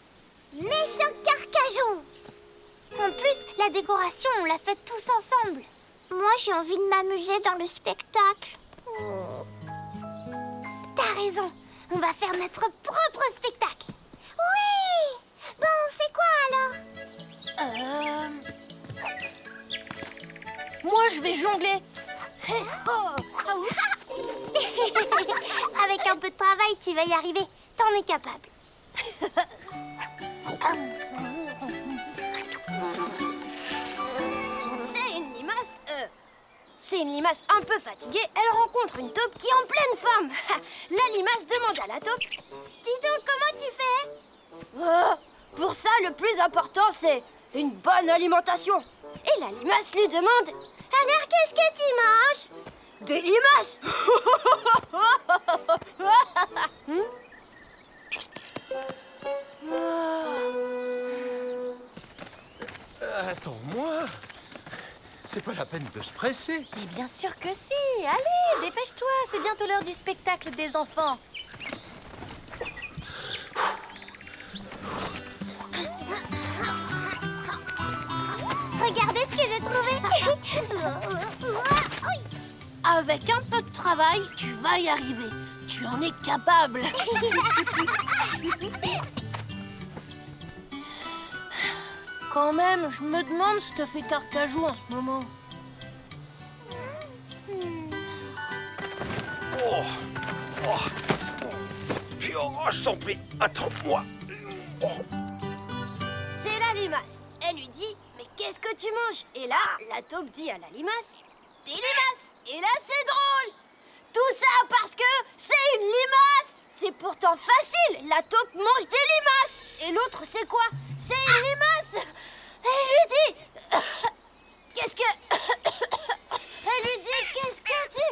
Méchant Carcajou! En plus, la décoration, on l'a faite tous ensemble. Moi, j'ai envie de m'amuser dans le spectacle. T'as raison, on va faire notre propre spectacle. Oui! Bon, on fait quoi alors? Moi, je vais jongler. Avec un peu de travail, tu vas y arriver. T'en es capable. C'est une limace un peu fatiguée. Elle rencontre une taupe qui est en pleine forme. La limace demande à la taupe: dis donc, comment tu fais? Pour ça, le plus important, c'est une bonne alimentation. Et la limace lui demande: alors, qu'est-ce que tu manges? Des limaces. Attends-moi. C'est pas la peine de se presser. Mais bien sûr que si. Allez, dépêche-toi, c'est bientôt l'heure du spectacle des enfants. Regardez ce que j'ai trouvé. Avec un peu de travail, tu vas y arriver. Tu en es capable. Quand même, je me demande ce que fait Carcajou en ce moment. Puis, je t'en prie, attends-moi. C'est la limace. Elle lui dit: mais qu'est-ce que tu manges? Et là, la taupe dit à la limace: des limaces. Et là, c'est drôle. Tout ça parce que c'est une limace. C'est pourtant facile. La taupe mange des limaces. Et l'autre, c'est quoi? C'est une limace. Elle lui dit: qu'est-ce que... Elle lui dit: qu'est-ce que tu...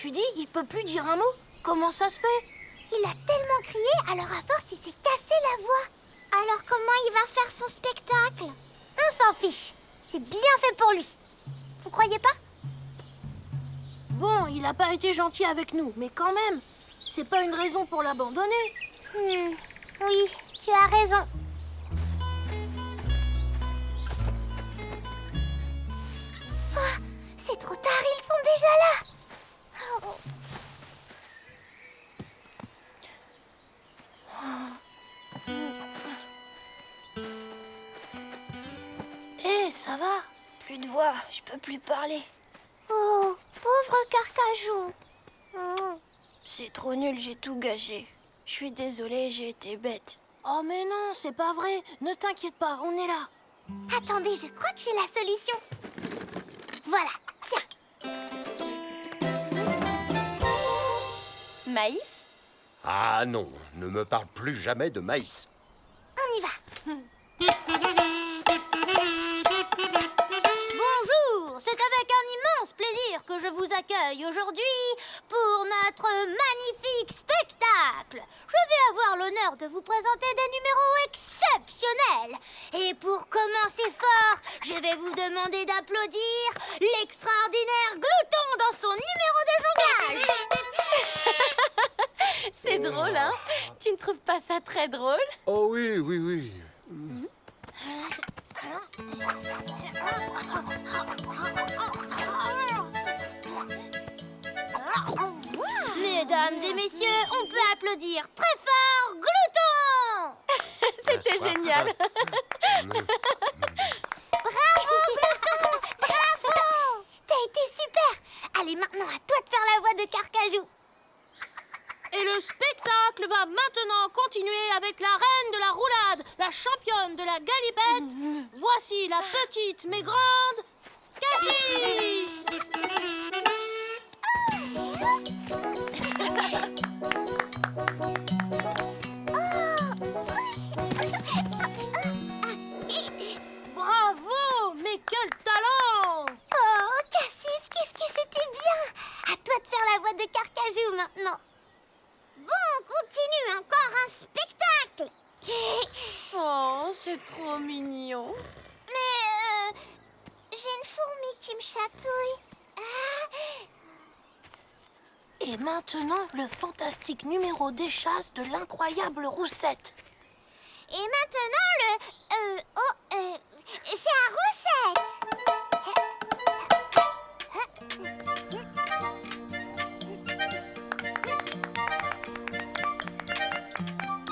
tu dis, il peut plus dire un mot? Comment ça se fait? Il a tellement crié, alors à force, il s'est cassé la voix. Alors comment il va faire son spectacle? On s'en fiche. C'est bien fait pour lui. Vous croyez pas? Bon, il a pas été gentil avec nous, mais quand même, c'est pas une raison pour l'abandonner. Oui, tu as raison. Oh, c'est trop tard, ils sont déjà là. Oh. Hé, ça va? Plus de voix, je peux plus parler. Oh, pauvre Carcajou. C'est trop nul, j'ai tout gâché. Je suis désolée, j'ai été bête. Oh mais non, c'est pas vrai. Ne t'inquiète pas, on est là. Attendez, je crois que j'ai la solution. Voilà, tiens. Maïs? Ah non, ne me parle plus jamais de maïs. On y va. Bonjour, c'est avec un immense plaisir que je vous accueille aujourd'hui pour notre magnifique spectacle. Je vais avoir l'honneur de vous présenter des numéros exceptionnels. Et pour commencer fort, je vais vous demander d'applaudir l'extraordinaire Glouton dans son numéro de jonglage. C'est drôle, hein? Tu ne trouves pas ça très drôle? Oh oui, oui, oui. Mesdames et messieurs, on peut applaudir très fort Glouton. C'était génial! Bravo Glouton, bravo. T'as été super. Allez, maintenant à toi de faire la voix de Carcajou. Et le spectacle va maintenant continuer avec la reine de la roulade, la championne de la galipette. Voici la petite mais grande Cassis. Bravo, mais quel talent! Oh, Cassis, qu'est-ce que c'était bien. À toi de faire la voix de Carcajou maintenant. Bon, on continue, encore un spectacle. Oh, c'est trop mignon! Mais j'ai une fourmi qui me chatouille. Et maintenant, le fantastique numéro d'échasse de l'incroyable Roussette. Et maintenant c'est à Roussette.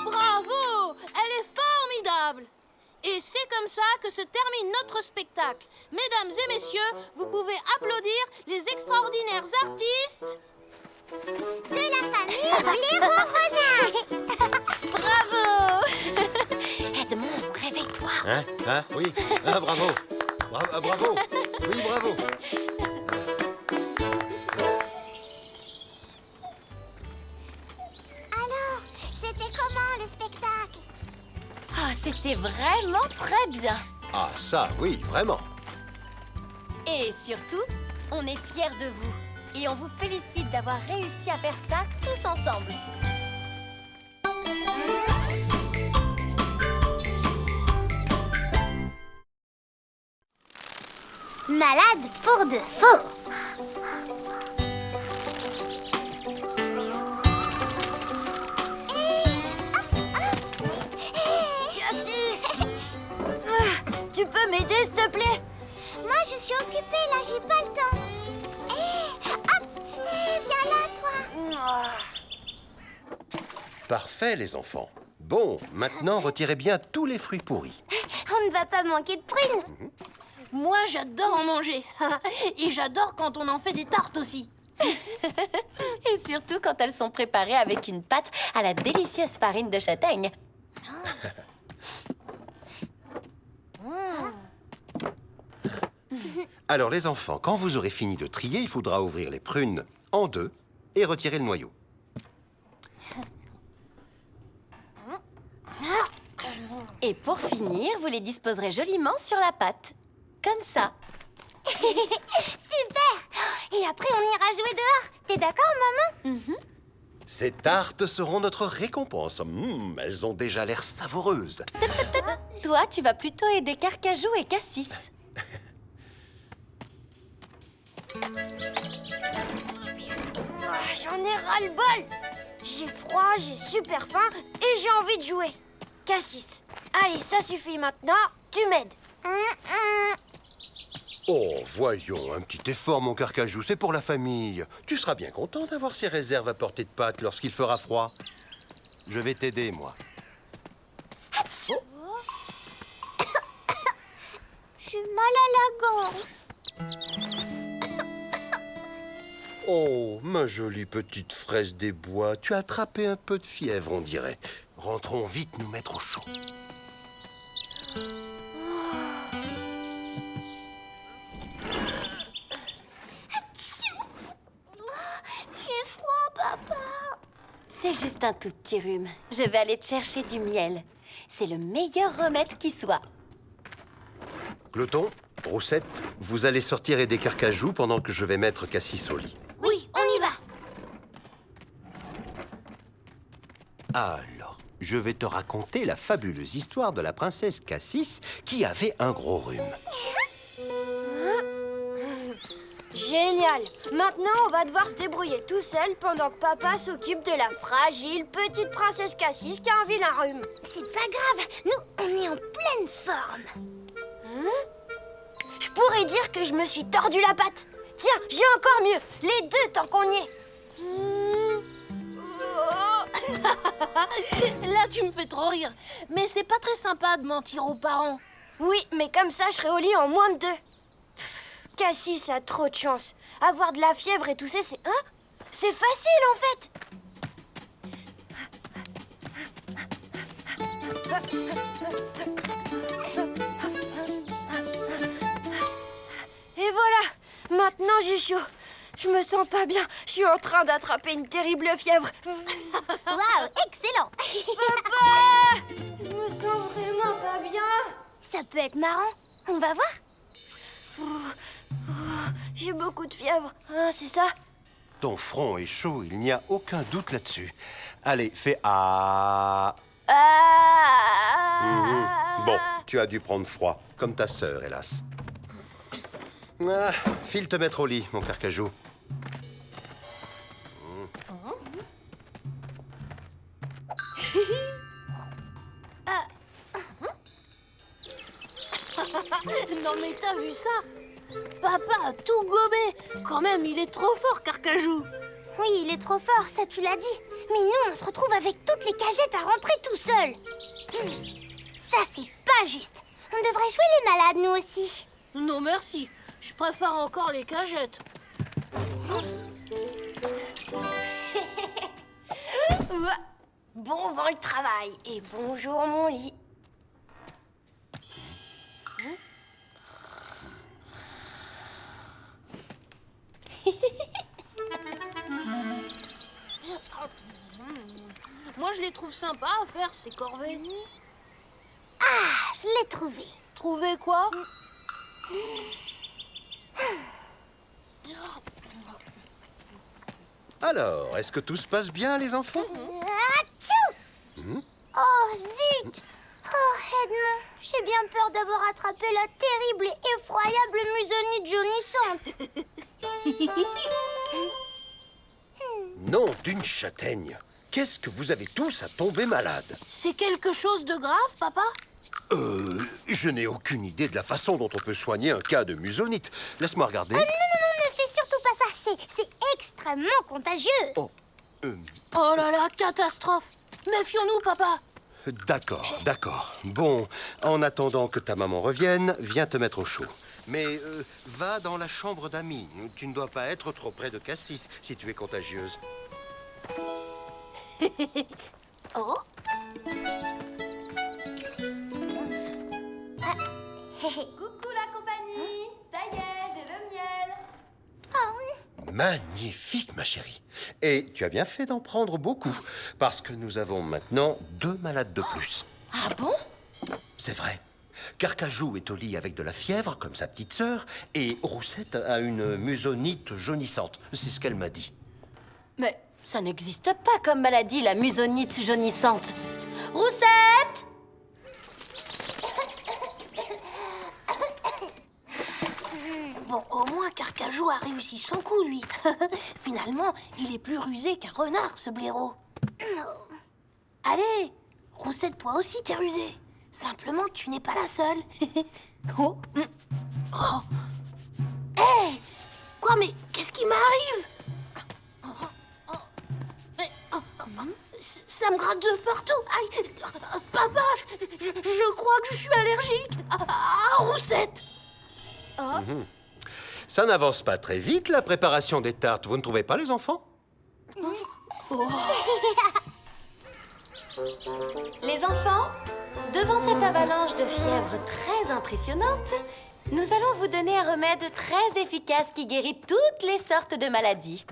Bravo! Elle est formidable! Et c'est comme ça que se termine notre spectacle. Mesdames et messieurs, vous pouvez applaudir les extraordinaires artistes De la famille Blaireau-Renard. Bravo! Edmond, réveille-toi! Hein? Hein? Oui. Ah, bravo. Bravo. Oui, bravo. Alors, c'était comment le spectacle? Ah, c'était vraiment très bien! Ah, ça, oui, vraiment. Et surtout, on est fiers de vous. Et on vous félicite d'avoir réussi à faire ça tous ensemble. Malade pour de faux. Tu peux m'aider, s'il te plaît? Moi, je suis occupée, là, j'ai pas le temps. Viens là, toi. Parfait, les enfants. Bon, maintenant, retirez bien tous les fruits pourris. On ne va pas manquer de prunes. Moi, j'adore en manger. Et j'adore quand on en fait des tartes aussi. Et surtout quand elles sont préparées avec une pâte à la délicieuse farine de châtaigne. Alors, les enfants, quand vous aurez fini de trier, il faudra ouvrir les prunes en deux et retirer le noyau. Et pour finir, vous les disposerez joliment sur la pâte. Comme ça. Super. Et après, on ira jouer dehors. T'es d'accord, maman? Ces tartes seront notre récompense. Elles ont déjà l'air savoureuses. Toi, tu vas plutôt aider Carcajou et Cassis. J'en ai ras-le-bol. J'ai froid, j'ai super faim et j'ai envie de jouer. Cassis, allez, ça suffit maintenant, tu m'aides. Oh, voyons, un petit effort, mon Carcajou, c'est pour la famille. Tu seras bien content d'avoir ces réserves à portée de pâte lorsqu'il fera froid. Je vais t'aider, moi. J'ai mal à la gorge. Oh, ma jolie petite fraise des bois, tu as attrapé un peu de fièvre, on dirait. Rentrons vite nous mettre au chaud. J'ai froid, papa. C'est juste un tout petit rhume. Je vais aller te chercher du miel. C'est le meilleur remède qui soit. Cloton, Roussette, vous allez sortir aider Carcajou pendant que je vais mettre Cassis au lit. Oui, on y va. Alors, je vais te raconter la fabuleuse histoire de la princesse Cassis qui avait un gros rhume. Génial. Maintenant, on va devoir se débrouiller tout seul pendant que papa s'occupe de la fragile petite princesse Cassis qui a un vilain rhume. C'est pas grave. Nous, on est en pleine forme. Je pourrais dire que je me suis tordu la patte. Tiens, j'ai encore mieux. Les deux tant qu'on y est. Là, tu me fais trop rire. Mais c'est pas très sympa de mentir aux parents. Oui, mais comme ça, je serai au lit en moins de 2. Cassis a trop de chance. Avoir de la fièvre et tousser, c'est... Hein? C'est facile, en fait. Et voilà. Maintenant, j'ai chaud. Je me sens pas bien. Je suis en train d'attraper une terrible fièvre. Waouh, excellent. Papa! Je me sens vraiment pas bien. Ça peut être marrant. On va voir. J'ai beaucoup de fièvre. Ah, c'est ça? Ton front est chaud, il n'y a aucun doute là-dessus. Allez, fais ah. Bon, tu as dû prendre froid, comme ta sœur, hélas. Ah, file te mettre au lit, mon Carcajou. Non mais t'as vu ça? Papa a tout gobé. Quand même, il est trop fort, Carcajou. Oui, il est trop fort, ça tu l'as dit. Mais nous, on se retrouve avec toutes les cagettes à rentrer tout seul. Ça, c'est pas juste. On devrait jouer les malades, nous aussi. Non merci, je préfère encore les cagettes. Bon vent le travail et bonjour mon lit. Moi, je les trouve sympas à faire, ces corvées. Ah, je l'ai trouvé. Trouver quoi? Alors, est-ce que tout se passe bien, les enfants? Atchou! Oh, zut! Oh, Edmond, j'ai bien peur d'avoir attrapé la terrible et effroyable musonite jaunissante. Non, d'une châtaigne. Qu'est-ce que vous avez tous à tomber malade? C'est quelque chose de grave, papa? Je n'ai aucune idée de la façon dont on peut soigner un cas de musonite. Laisse-moi regarder. Non, ne fais surtout pas ça. C'est extrêmement contagieux. Oh là là, catastrophe! Méfions-nous, papa! D'accord. Bon, en attendant que ta maman revienne, viens te mettre au chaud. Mais va dans la chambre d'amis. Tu ne dois pas être trop près de Cassis si tu es contagieuse. Oh! Coucou la compagnie. Ça y est, j'ai le miel. Magnifique, ma chérie. Et tu as bien fait d'en prendre beaucoup, parce que nous avons maintenant 2 malades de plus. Ah bon? C'est vrai. Carcajou est au lit avec de la fièvre, comme sa petite sœur, et Roussette a une musonite jaunissante. C'est ce qu'elle m'a dit. Mais ça n'existe pas comme maladie, la musonite jaunissante. Roussette! Bon, au moins Carcajou a réussi son coup, lui. Finalement, il est plus rusé qu'un renard, ce blaireau. Allez, Roussette, toi aussi t'es rusée. Simplement, tu n'es pas la seule. Oh. Oh. Hé! Quoi, mais qu'est-ce qui m'arrive? Ça me gratte de partout. Aïe! Papa, je crois que je suis allergique à Roussette. Ça n'avance pas très vite, la préparation des tartes. Vous ne trouvez pas, les enfants? Les enfants, devant cette avalanche de fièvre très impressionnante, nous allons vous donner un remède très efficace qui guérit toutes les sortes de maladies.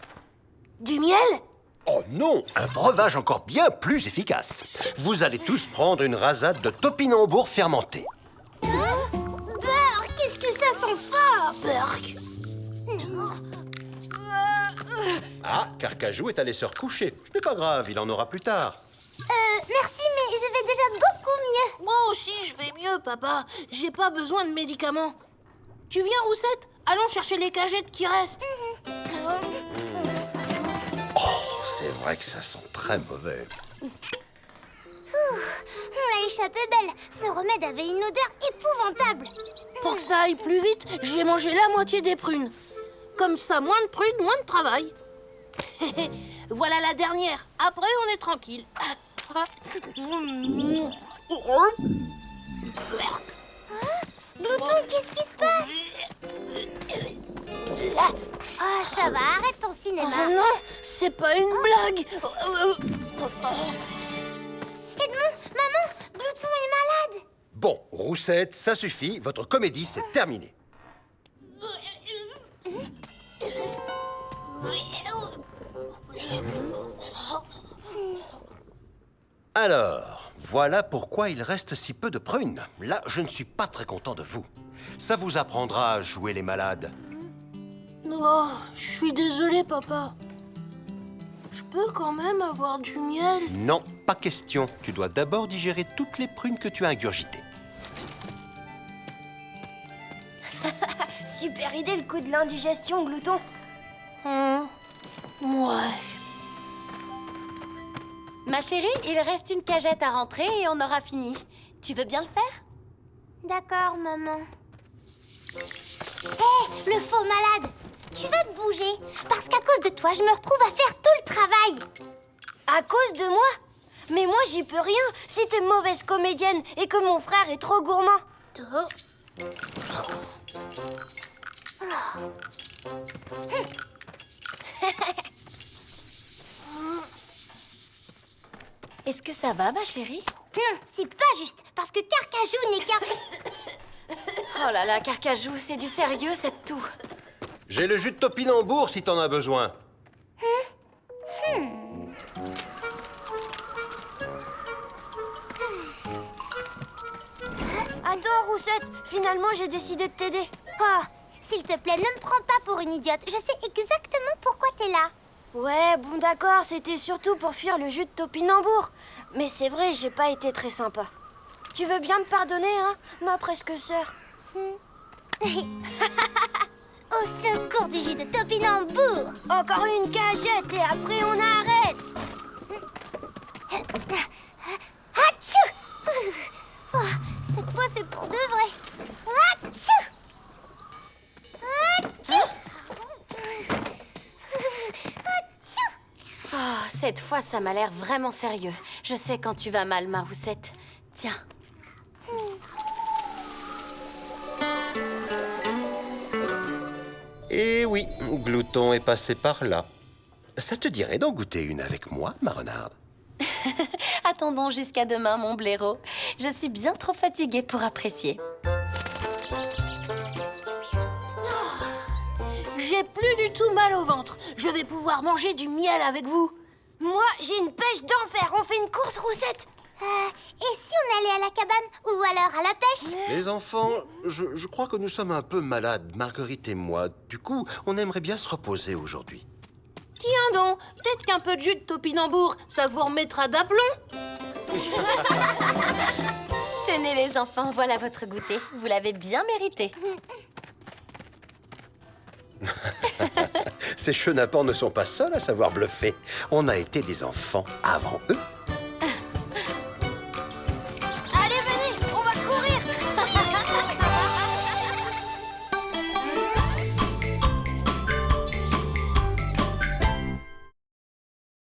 Du miel? Oh non, un breuvage encore bien plus efficace. Vous allez tous prendre une rasade de topinambour fermenté. Burk, qu'est-ce que ça sent fort? Burk. Ah, Carcajou est allé se recoucher. Ce n'est pas grave, il en aura plus tard. Merci, mais je vais déjà beaucoup mieux. Moi aussi, je vais mieux, papa. J'ai pas besoin de médicaments. Tu viens, Roussette? Allons chercher les cagettes qui restent. C'est vrai que ça sent très mauvais. On l'a échappé belle. Ce remède avait une odeur épouvantable. Pour que ça aille plus vite, j'ai mangé la moitié des prunes. Comme ça, moins de prunes, moins de travail. Voilà la dernière. Après, on est tranquille. Glouton, qu'est-ce qui se passe? Ah, ça va, arrête ton cinéma. Oh non, c'est pas une blague. Edmond, maman, Glouton est malade. Bon, Roussette, ça suffit. Votre comédie, c'est terminé. Alors, voilà pourquoi il reste si peu de prunes. Là, je ne suis pas très content de vous. Ça vous apprendra à jouer les malades. Oh, je suis désolée, papa. Je peux quand même avoir du miel? Non, pas question. Tu dois d'abord digérer toutes les prunes que tu as ingurgitées. Super idée, le coup de l'indigestion, Glouton. Ouais. Ma chérie, il reste une cagette à rentrer et on aura fini. Tu veux bien le faire? D'accord, maman. Hé, le faux malade! Tu vas te bouger, parce qu'à cause de toi, je me retrouve à faire tout le travail. À cause de moi? Mais moi, j'y peux rien si t'es mauvaise comédienne et que mon frère est trop gourmand. Est-ce que ça va, ma chérie? Non, c'est pas juste, parce que Carcajou n'est qu'un... Oh là là, Carcajou, c'est du sérieux, cette toux. J'ai le jus de topinambour si t'en as besoin. Attends, Roussette, finalement, j'ai décidé de t'aider. Oh, s'il te plaît, ne me prends pas pour une idiote. Je sais exactement pourquoi t'es là. Ouais, bon d'accord, c'était surtout pour fuir le jus de topinambour. Mais c'est vrai, j'ai pas été très sympa. Tu veux bien me pardonner, hein, ma presque sœur? Au secours du jus de topinambour! Encore une cagette et après on arrête. Hatchou! Oh, cette fois, c'est pour de vrai. Hatchou! Hatchou! Hatchou! Oh, cette fois, ça m'a l'air vraiment sérieux. Je sais quand tu vas mal, ma Roussette. Tiens. Eh oui, Glouton est passé par là. Ça te dirait d'en goûter une avec moi, ma renarde? Attendons jusqu'à demain, mon blaireau. Je suis bien trop fatiguée pour apprécier. J'ai plus du tout mal au ventre. Je vais pouvoir manger du miel avec vous. Moi, j'ai une pêche d'enfer. On fait une course, Roussette? Et si on allait à la cabane ou alors à la pêche? Les enfants, je crois que nous sommes un peu malades, Marguerite et moi. Du coup, on aimerait bien se reposer aujourd'hui. Tiens donc, peut-être qu'un peu de jus de topinambour, ça vous remettra d'aplomb. Tenez les enfants, voilà votre goûter. Vous l'avez bien mérité. Ces chenapans ne sont pas seuls à savoir bluffer. On a été des enfants avant eux.